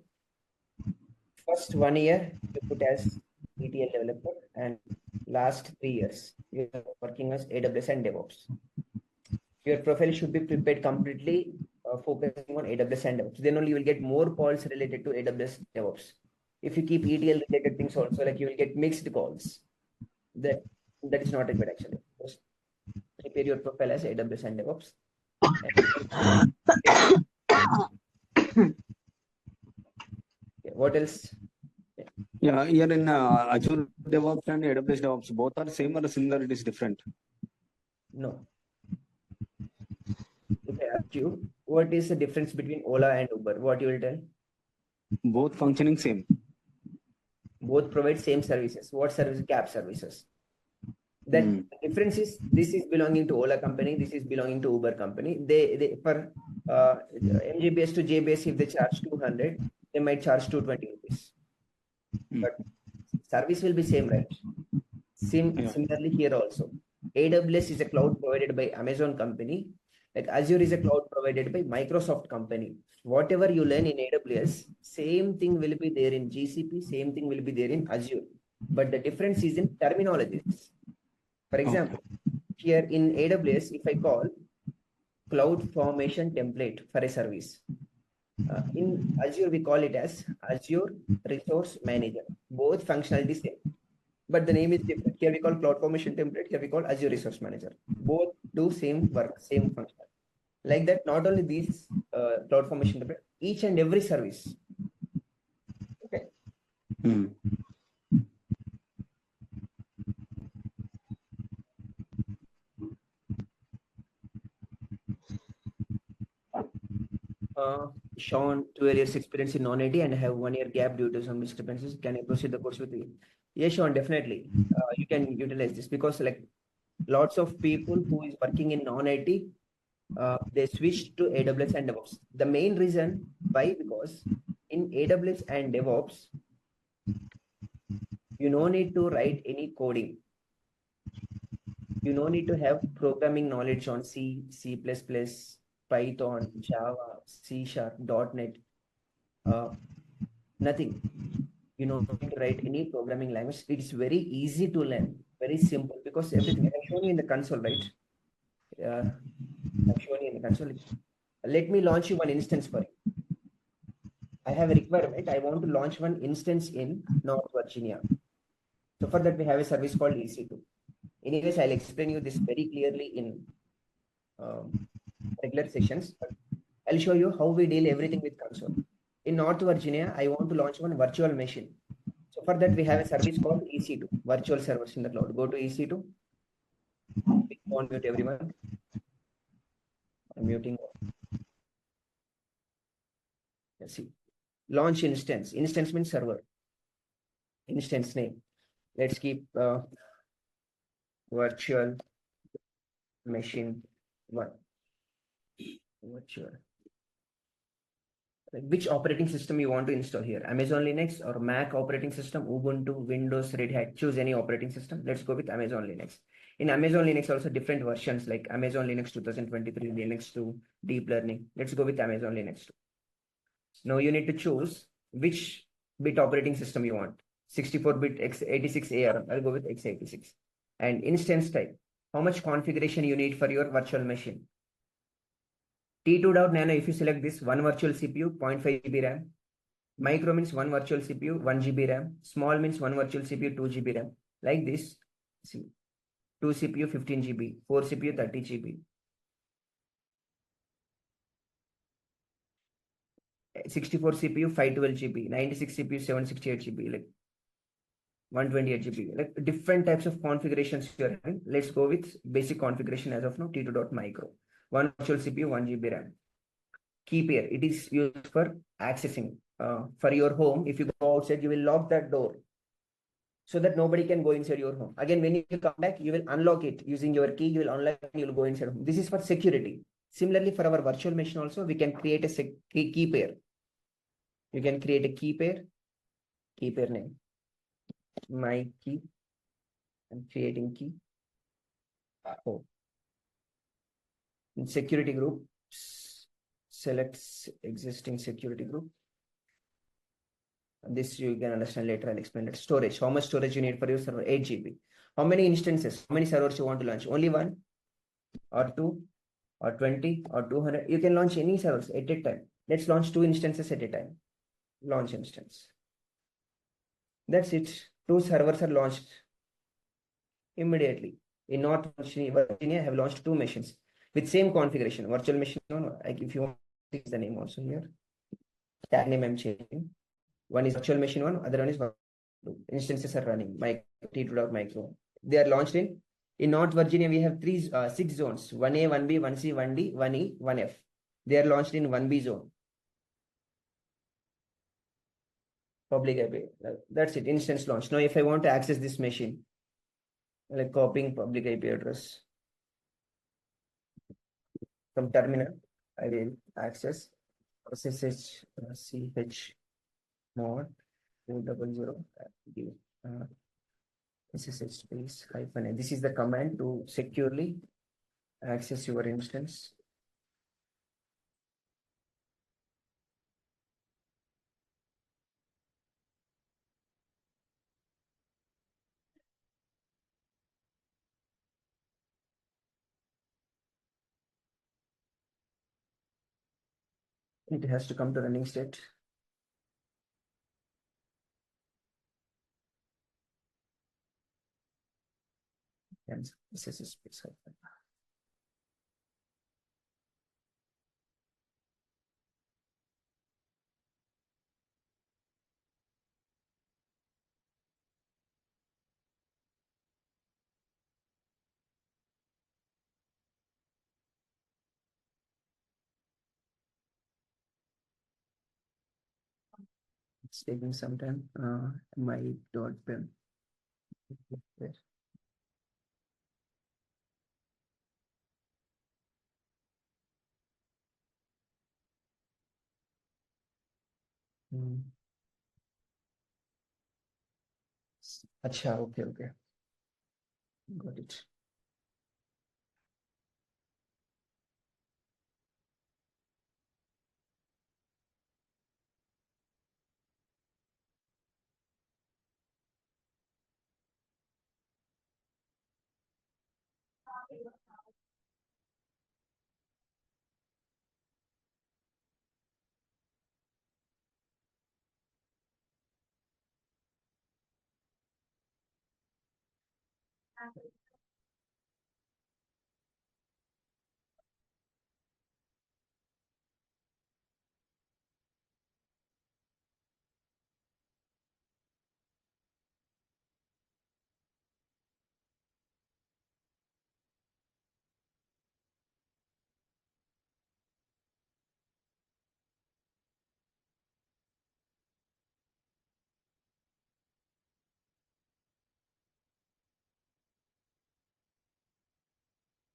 First 1 year you put as ETL developer, and last 3 years you are working as AWS and DevOps. Your profile should be prepared completely focusing on AWS and DevOps. Then only you will get more calls related to AWS DevOps. If you keep ETL related things also, you will get mixed calls. That is not a good actually. Just prepare your profile as AWS and DevOps. What else? Yeah, here in Azure DevOps and AWS DevOps, both are same or similar? It is different. No. If I ask you, what is the difference between Ola and Uber? What you will tell? Both functioning same. Both provide same services. What service? Cab services. The difference is this is belonging to Ola company. This is belonging to Uber company. They for MGBS to JBS, if they charge 200, they might charge 220 rupees. But service will be same, right? Similarly here also. AWS is a cloud provided by Amazon company. Azure is a cloud provided by Microsoft company. Whatever you learn in AWS, same thing will be there in GCP, same thing will be there in Azure. But the difference is in terminologies. For example, here in AWS, if I call cloud formation template for a service, in Azure, we call it as Azure Resource Manager. Both functionalities same, but the name is different. Here we call cloud formation template. Here we call Azure Resource Manager. Both do same work, same function. Like that, not only these CloudFormation, but each and every service. Okay. Sean, 12 years experience in non-IT and have 1 year gap due to some discrepancies. Can I proceed the course with you? Yes, Sean, definitely. You can utilize this because like lots of people who is working in non-IT, they switch to AWS and DevOps. The main reason why, because in AWS and DevOps, you no need to write any coding. You no need to have programming knowledge on C, C++, Python, Java, C#, .NET, nothing. You know, need to write any programming language. It's very easy to learn, very simple because everything I have shown you in the console, right? I've shown you in the console. Let me launch you one instance for you. I have a requirement. I want to launch one instance in North Virginia. So for that, we have a service called EC2. Anyways, I'll explain you this very clearly in regular sessions. I'll show you how we deal everything with console. In North Virginia, I want to launch one virtual machine. So for that, we have a service called EC2, virtual servers in the cloud. Go to EC2. Unmute everyone. I'm muting. Let's see. Launch instance. Instance means server. Instance name. Let's keep virtual machine 1. Virtual. Which operating system you want to install here? Amazon Linux or Mac operating system, Ubuntu, Windows, Red Hat. Choose any operating system. Let's go with Amazon Linux. In Amazon Linux, also different versions like Amazon Linux 2023, Linux 2, Deep Learning. Let's go with Amazon Linux 2. Now you need to choose which bit operating system you want. 64-bit x86 ARM. I'll go with x86. And instance type. How much configuration you need for your virtual machine? T2.nano, if you select this, 1 virtual CPU, 0.5 GB RAM. Micro means 1 virtual CPU, 1 GB RAM. Small means 1 virtual CPU, 2 GB RAM. Like this, see, 2 CPU, 15 GB, 4 CPU, 30 GB. 64 CPU, 512 GB, 96 CPU, 768 GB, like 128 GB. Like different types of configurations you're having. Let's go with basic configuration as of now, T2.micro. 1 virtual CPU, 1 GB RAM. Key pair, it is used for accessing. For your home, if you go outside, you will lock that door so that nobody can go inside your home. Again, when you come back, you will unlock it using your key. You will unlock it, you will go inside home. This is for security. Similarly, for our virtual machine also, we can create a key pair. You can create a key pair name. My key. I'm creating key. Oh. In security group, select existing security group. This you can understand later. I'll explain it. Storage. How much storage you need for your server? 8 GB. How many instances? How many servers you want to launch? Only 1 or 2 or 20 or 200? You can launch any servers at a time. Let's launch 2 instances at a time. Launch instance. That's it. 2 servers are launched immediately. In North Virginia, I have launched 2 machines with same configuration. Virtual machine. Like if you want to use the name also here. Tag name I'm changing. One is virtual machine 1, other one is instances are running. T2.micro. They are launched in North Virginia. We have 6 zones: 1A, 1B, 1C, 1D, 1E, 1F. They are launched in 1B zone. Public IP. That's it. Instance launch. Now, if I want to access this machine, like copying public IP address from terminal, I will access SSH CH mod 200 SSH space -. This is the command to securely access your instance. It has to come to running state. And SSH space -. It's taking some time. My dot pen. There. Acha, okay. Got it.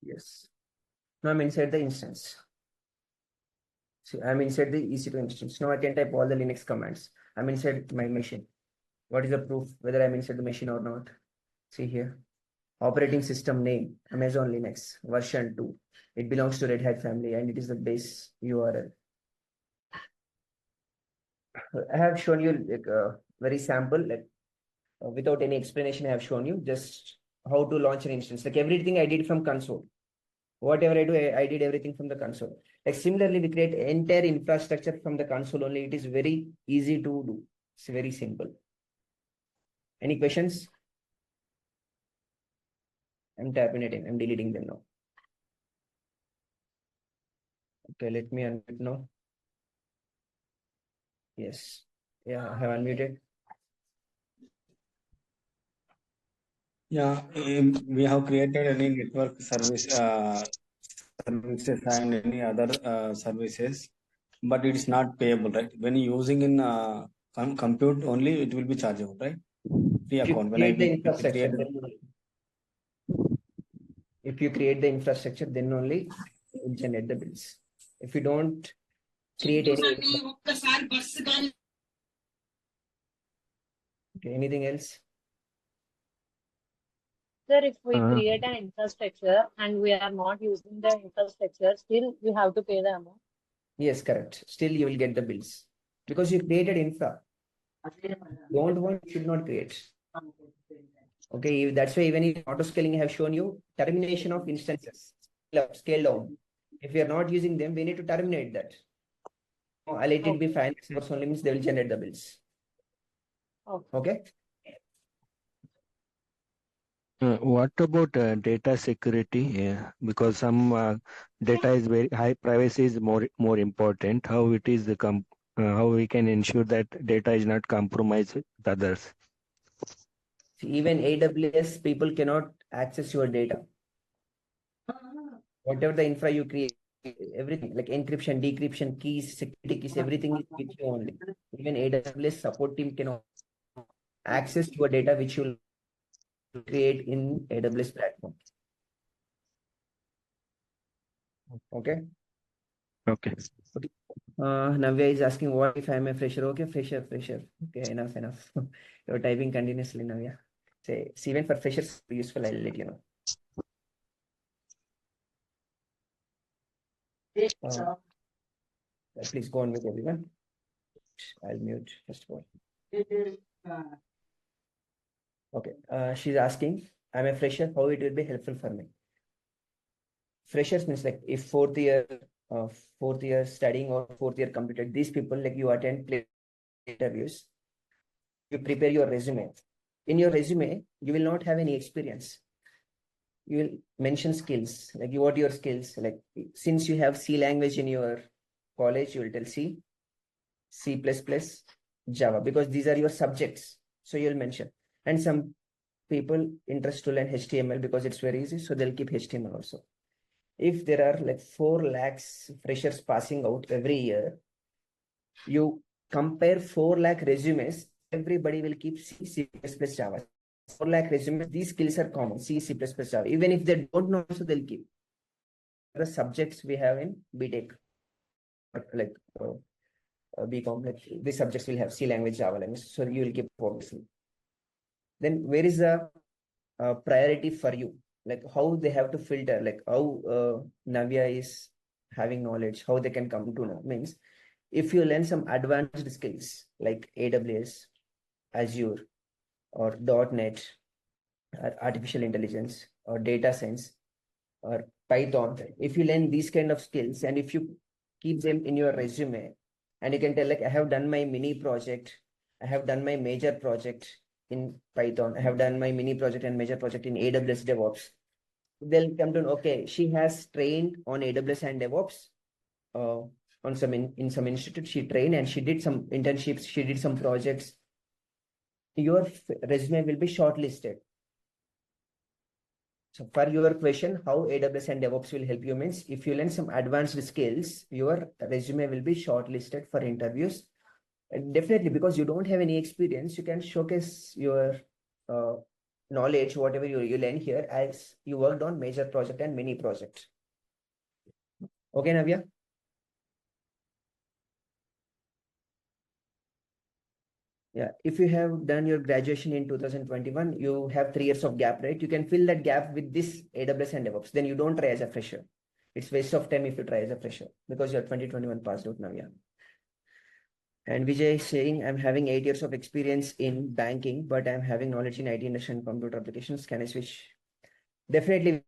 Yes. Now I'm inside the instance. So I'm inside the EC2 instance. Now I can type all the Linux commands. I'm inside my machine. What is the proof whether I'm inside the machine or not? See here. Operating system name, Amazon Linux, version 2. It belongs to Red Hat family and it is the base URL. I have shown you like a very sample, like without any explanation. I have shown you just how to launch an instance. Like everything I did from console. Whatever I do, I did everything from the console. Like similarly, we create entire infrastructure from the console only. It is very easy to do. It's very simple. Any questions? I'm terminating. I'm deleting them now. Okay, let me unmute now. Yes. Yeah, I have unmuted. Yeah, we have created any network services and any other services, but it is not payable, right? When using in compute only, it will be chargeable, right? Free If you account. create the infrastructure, if you create the infrastructure, then only you will generate the bills. If you don't create any. Okay, anything else? Sir, if we create an infrastructure and we are not using the infrastructure, still we have to pay the amount. Yes, correct. Still you will get the bills because you created infra. Don't want, should not create. Okay, that's why even in auto scaling, I have shown you termination of instances, scale down. If we are not using them, we need to terminate that. I'll let it be fine. Only means they will generate the bills. Okay. What about data security? Because some data is very high, privacy is more important. How it is how we can ensure that data is not compromised with others? See, even AWS people cannot access your data. Whatever the infra you create, everything like encryption, decryption, keys, security keys, everything is with you only. Even AWS support team cannot access your data which you create in AWS platform. Okay. Okay. Navya is asking what if I'm a fresher? Okay, fresher. Okay, enough. You're typing continuously, Navya. Say, even for freshers, useful. I'll let you know. Please go on with everyone. I'll mute first of all. Okay. She's asking, I'm a fresher. How it will be helpful for me? Freshers means like if fourth year studying or fourth year completed. These people like you attend interviews. You prepare your resume. In your resume, you will not have any experience. You will mention skills, like what your skills, like since you have C language in your college, you will tell C, C++, Java, because these are your subjects. So you'll mention. And some people interest to learn HTML because it's very easy. So they'll keep HTML also. If there are like 4 lakhs freshers passing out every year, you compare 4 lakh resumes, everybody will keep C, C++, Java. 4 lakh resumes, these skills are common, C, C++, Java. Even if they don't know, so they'll keep. The subjects we have in BTech, like BCom, like these subjects will have C language, Java language, so you will keep focusing. Then where is the priority for you? Like how they have to filter, like how Navya is having knowledge, how they can come to know. Means if you learn some advanced skills like AWS, Azure, or .NET, or artificial intelligence, or data science, or Python, if you learn these kind of skills and if you keep them in your resume, and you can tell like, I have done my mini project, I have done my major project in Python, I have done my mini project and major project in AWS DevOps. They'll come to know, okay, she has trained on AWS and DevOps. On some in some institute, she trained and she did some internships, she did some projects. Your resume will be shortlisted. So for your question, how AWS and DevOps will help you means if you learn some advanced skills, your resume will be shortlisted for interviews. And definitely, because you don't have any experience, you can showcase your knowledge, whatever you learn here, as you worked on major project and mini project. Okay, Navya? Yeah, if you have done your graduation in 2021, you have 3 years of gap, right? You can fill that gap with this AWS and DevOps. Then you don't try as a fresher. It's waste of time if you try as a fresher because you're 2021 passed out now, yeah. And Vijay is saying, I'm having 8 years of experience in banking, but I'm having knowledge in IT industry and computer applications. Can I switch? Definitely.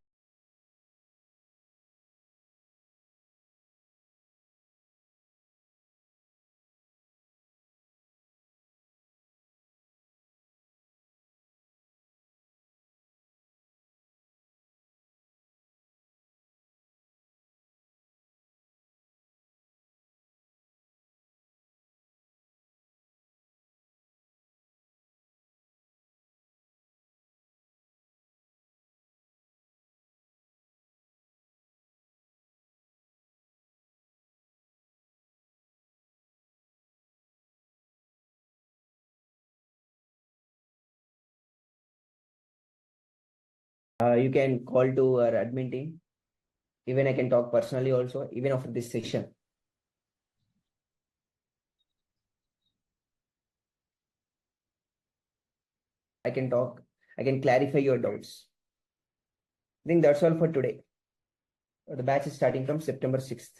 You can call to our admin team. Even I can talk personally also, even after this session. I can talk, I can clarify your doubts. I think that's all for today. The batch is starting from September 6th.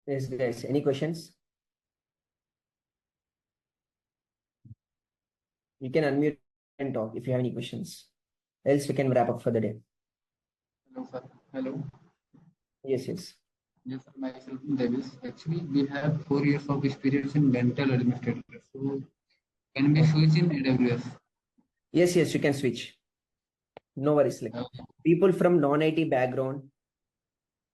Yes, guys, any questions? You can unmute and talk if you have any questions. Else we can wrap up for the day. Hello, sir. Hello. Yes, yes. Yes, sir. Myself, Davis. Actually, we have 4 years of experience in dental administrator. So, can we switch in AWS? Yes, yes, you can switch. No worries. Like people from non-IT background,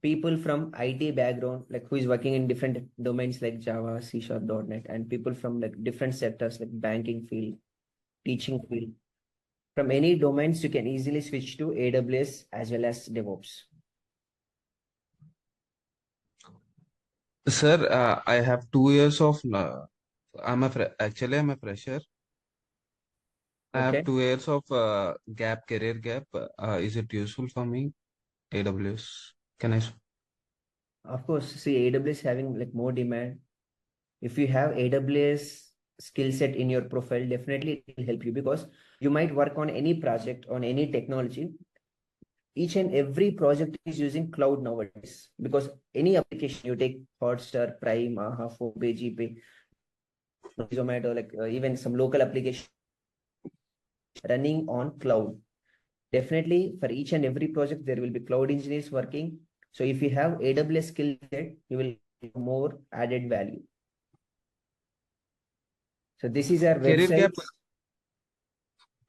people from IT background, like who is working in different domains like Java, C#, .NET, and people from like different sectors like banking field, teaching field. From any domains, you can easily switch to AWS as well as DevOps. Sir, I have 2 years of, actually I'm a fresher. I have Okay. 2 years of career gap. Is it useful for me? AWS. Can I? Of course, see, AWS having like more demand. If you have AWS skill set in your profile, definitely it will help you, because you might work on any project, on any technology. Each and every project is using cloud nowadays, because any application you take, Hotstar, Prime, AHA, PhonePe, GPay, Zomato, like even some local application running on cloud. Definitely for each and every project, there will be cloud engineers working. So if you have AWS skill set, you will have more added value. So this is our Career website. gap.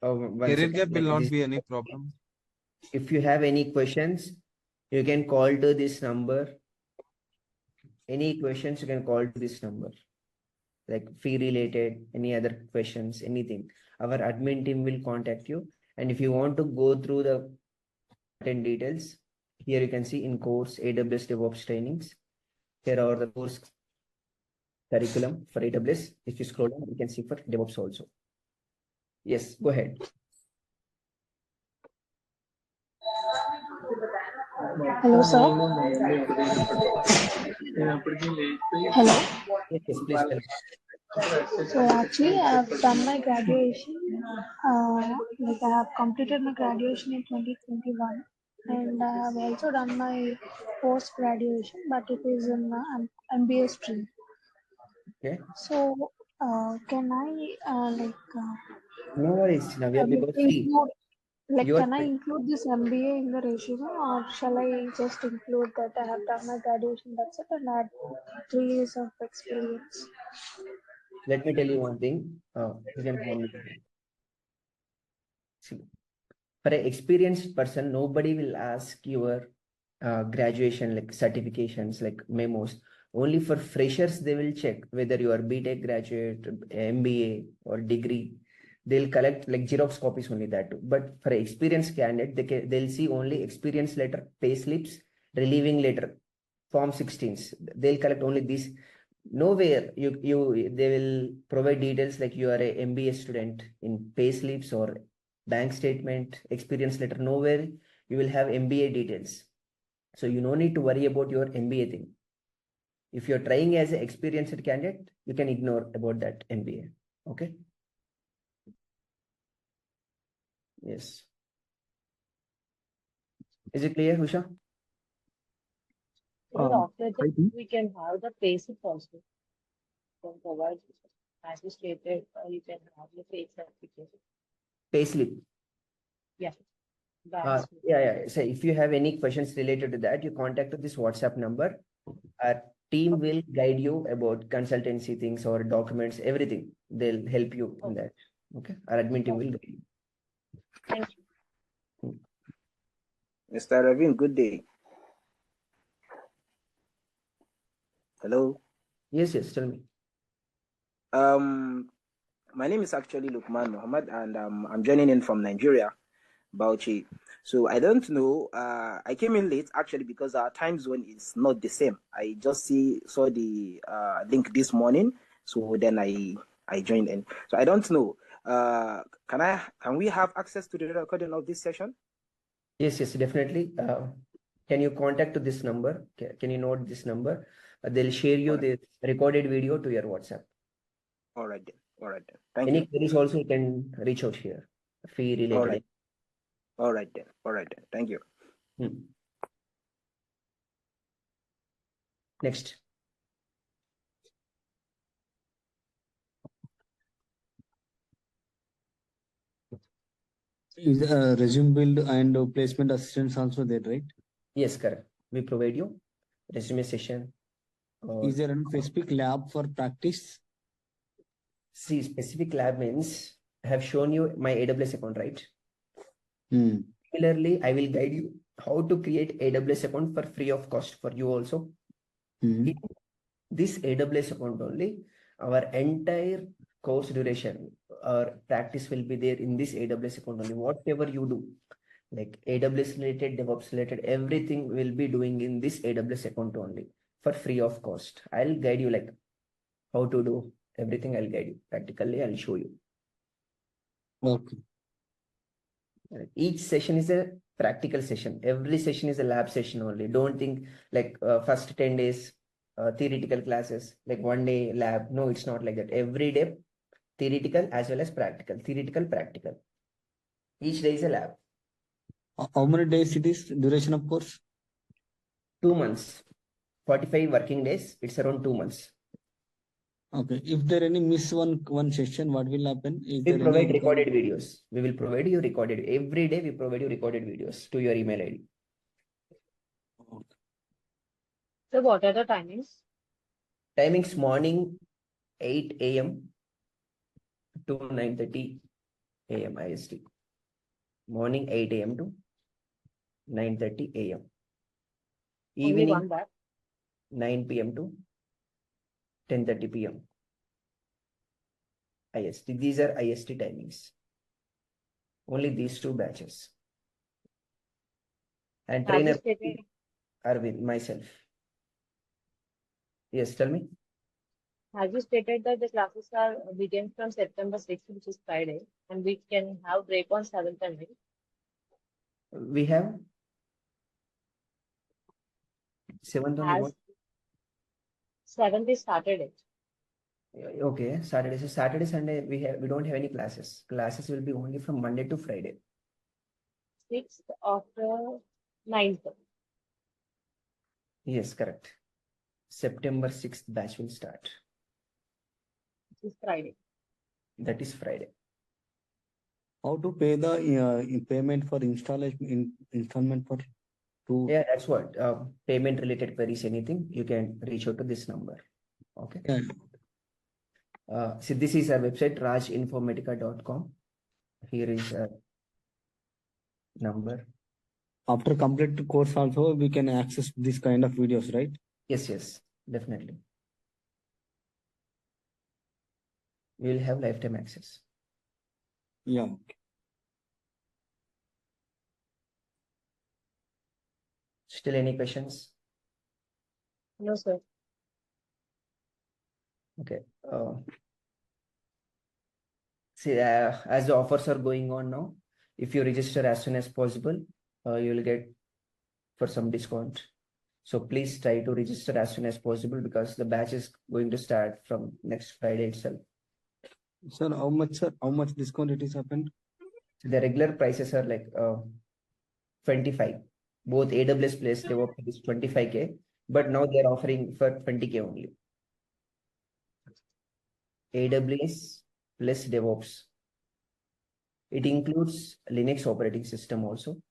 One Career second. gap will Like not this, be any problem. if you have any questions, you can call to this number. Any questions, you can call to this number. Like fee related, any other questions, anything. Our admin team will contact you. And if you want to go through the content details, here you can see in course AWS DevOps trainings. Here are the course curriculum for AWS. If you scroll down, you can see for DevOps also. Yes, go ahead. Hello, sir. Hello. Yes, please tell me. So actually, I have done my graduation. Like I have completed my graduation in 2021, and I have also done my post graduation, but it is in MBA stream. Okay. So, can I No worries, Navya, because see, include, like, your can I include this MBA in the resume, or shall I just include that I have done my graduation, that's it, and add 3 years of experience? let me tell you one thing. You can call me. See, for an experienced person, nobody will ask your graduation, like certifications, like memos. Only for freshers, they will check whether you are BTech graduate, MBA, or degree. They'll collect like Xerox copies only, that too. But for an experienced candidate, they'll see only experience letter, pay slips, relieving letter, Form 16s. They'll collect only these. Nowhere they will provide details like you are a MBA student in pay slips or bank statement, experience letter. Nowhere you will have MBA details. So you no need to worry about your MBA thing. If you're trying as an experienced candidate, you can ignore about that MBA. Okay. Yes. Is it clear, Husha? After that, we can have the basic also. You can provide, as you stated, you can have the face application. Payslip. Yeah. Yeah. So if you have any questions related to that, you contact this WhatsApp number. Our team will guide you about consultancy things or documents, everything. They'll help you in that. Okay. Our admin team will guide you. Thank you. Mr. Aravind, good day. Hello. Yes, tell me. My name is actually Lukman Muhammad, and I'm joining in from Nigeria, Bauchi. So I don't know. I came in late actually because our time zone is not the same. I just saw the link this morning, so then I joined in. So I don't know. Can we have access to the recording of this session? Yes, definitely. Can you contact to this number? Can you note this number? They'll share you the recorded video to your WhatsApp. All right then. Thank you. Any queries also, you can reach out here. Fee related. All right then. Thank you. Next. Is resume build and placement assistance also there, right? Yes, correct. We provide you resume session. Is there a specific lab for practice? See, specific lab means I have shown you my AWS account, right? Similarly, I will guide you how to create AWS account for free of cost for you also. This AWS account only, our entire course duration or practice will be there in this AWS account only. Whatever you do, like AWS related, DevOps related, everything will be doing in this AWS account only. for free of cost. I'll guide you like how to do everything. I'll guide you practically. I'll show you. Okay. Each session is a practical session. Every session is a lab session only. Don't think like first 10 days theoretical classes, like 1 day lab. No, it's not like that. Every day theoretical as well as practical. Theoretical, practical. Each day is a lab. How many days it is duration of course? 2 months. 45 working days. It's around 2 months. Okay. If there any miss one session, what will happen? Is We there provide any recorded videos. We will provide you recorded. Every day we provide you recorded videos to your email ID. So what are the timings? Timings morning 8 a.m. to 9:30 a.m. IST. Morning 8 a.m. to 9:30 a.m. Only Evening one batch. 9 p.m. to 10:30 p.m. IST. These are IST timings. Only these 2 batches. And Have you trainer stated, Aravind, myself. Yes, tell me. have you stated that the classes are begin from September 6th, which is Friday, and we can have break on 7th and 9th? We have 7th only As what? 7th is Saturday. Okay, Saturday. So Saturday, Sunday, we don't have any classes. Classes will be only from Monday to Friday. 6th after 9th. Yes, correct. September 6th batch will start. Which is Friday. That is Friday. How to pay the payment for installment for 2? Yeah, that's what. Payment related queries, anything, you can reach out to this number. Okay. Yeah. So this is our website, rajinformatica.com. Here is a number. After complete course also, we can access this kind of videos, right? Yes, definitely. You will have lifetime access. Yeah. Still any questions? No, sir. Okay. See, as the offers are going on now, if you register as soon as possible, you will get for some discount. So please try to register as soon as possible because the batch is going to start from next Friday itself. Sir, how much discount it is happened? The regular prices are like 25. Both AWS plus DevOps is 25K, but now they're offering for 20K only. AWS plus DevOps. It includes Linux operating system also.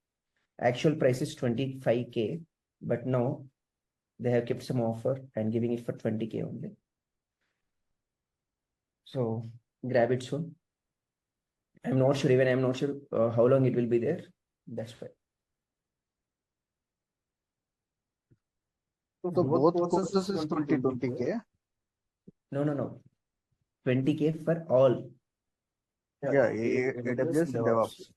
Actual price is 25K, but now they have kept some offer and giving it for 20K only. So grab it soon. I'm not sure how long it will be there. That's why. So both courses is 20K. No. 20K for all. Yeah, AWS DevOps.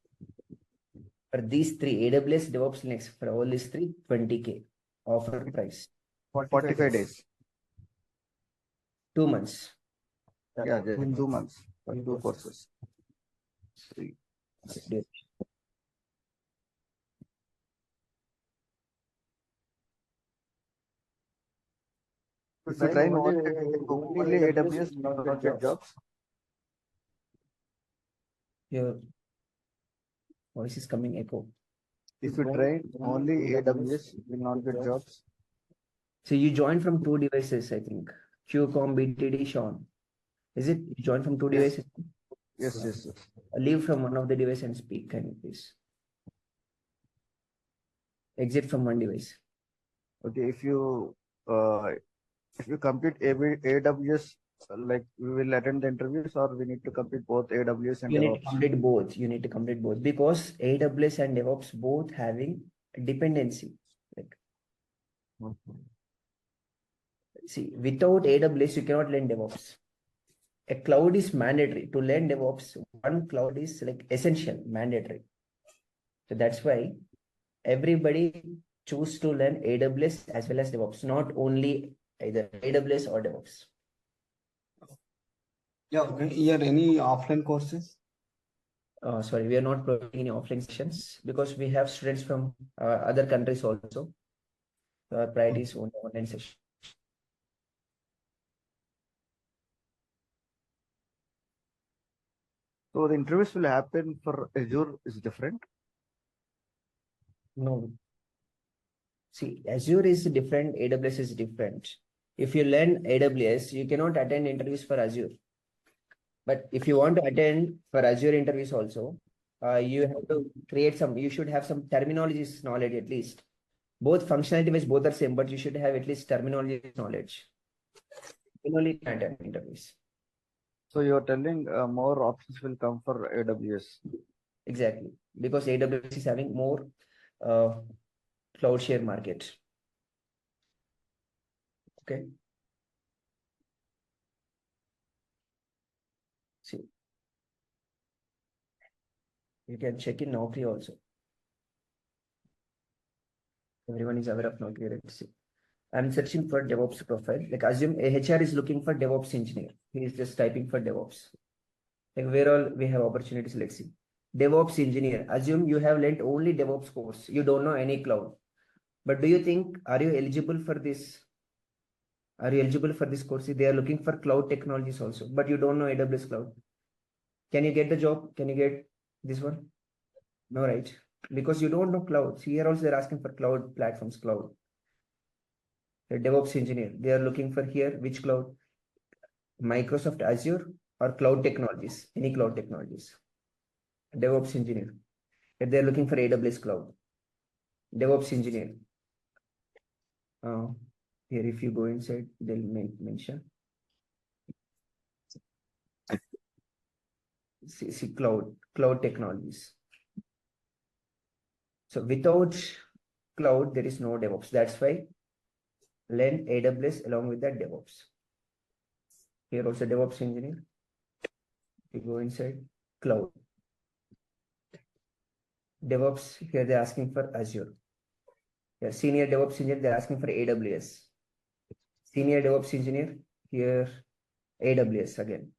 For these 3, AWS, DevOps, Linux, for all these 3, 20K offer price. 45 days. 2 months. Yeah, just 2 months for 2 courses. 3. If you try only AWS, you will not get jobs. Your voice is coming echo. If you try only AWS, you will not get jobs. So you joined from 2 devices, I think. QCOM, BTD, Sean. Is it you joined from 2 devices? Yes. Leave from one of the devices and speak, can you please? Exit from one device. Okay, if you complete AWS, like we will attend the interviews, or we need to complete both AWS and You need DevOps. to complete both. You need to complete both because AWS and DevOps both having dependency. Like, see, without AWS, you cannot learn DevOps. A cloud is mandatory. To learn DevOps, one cloud is like essential, mandatory. So that's why everybody choose to learn AWS as well as DevOps, not only either AWS or DevOps. Yeah, here any offline courses? Sorry, we are not providing any offline sessions because we have students from other countries also. Our priority is only online session. So the interviews will happen for Azure is different? No. See, Azure is different, AWS is different. If you learn AWS, you cannot attend interviews for Azure. But if you want to attend for Azure interviews also, you have to create some, you should have some terminologies knowledge at least. Both functionality wise, both are same, but you should have at least terminology knowledge. You only can attend interviews. So you're telling more options will come for AWS. Exactly, because AWS is having more cloud share market. Okay. See, you can check in Naukri also. Everyone is aware of Naukri. Let's see. I'm searching for DevOps profile. Like assume a HR is looking for DevOps engineer. He is just typing for DevOps. Like where all we have opportunities. Let's see. DevOps engineer. Assume you have learned only DevOps course. You don't know any cloud. But do you think, are you eligible for this? Are you eligible for this course? They are looking for cloud technologies also, but you don't know AWS cloud. Can you get the job? Can you get this one? No, right? Because you don't know cloud. Here also they're asking for cloud platforms, cloud. The DevOps engineer. They are looking for here which cloud? Microsoft Azure or cloud technologies, any cloud technologies. DevOps engineer. If they're looking for AWS cloud. DevOps engineer. Here, if you go inside, they'll mention. See cloud technologies. So without cloud, there is no DevOps. That's why learn AWS along with that DevOps. Here also DevOps engineer. You go inside cloud. DevOps, here they're asking for Azure. Here, senior DevOps engineer, they're asking for AWS. Senior DevOps engineer, here AWS again.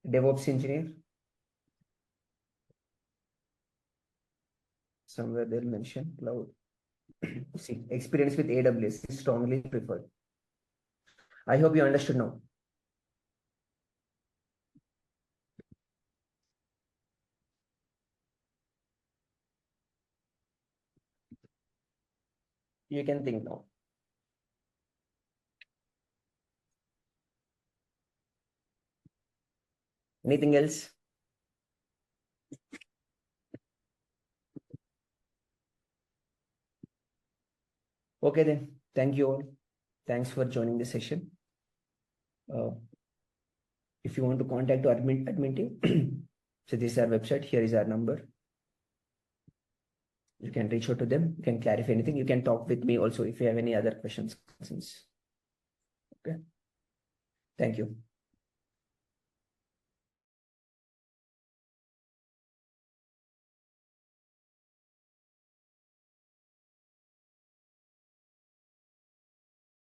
DevOps engineer. Somewhere they'll mention cloud. See, experience with AWS is strongly preferred. I hope you understood now. You can think now. Anything else? Okay then. Thank you all. Thanks for joining the session. If you want to contact the admin team, so this is our website. Here is our number. You can reach out to them. You can clarify anything. You can talk with me also if you have any other questions. Okay. Thank you.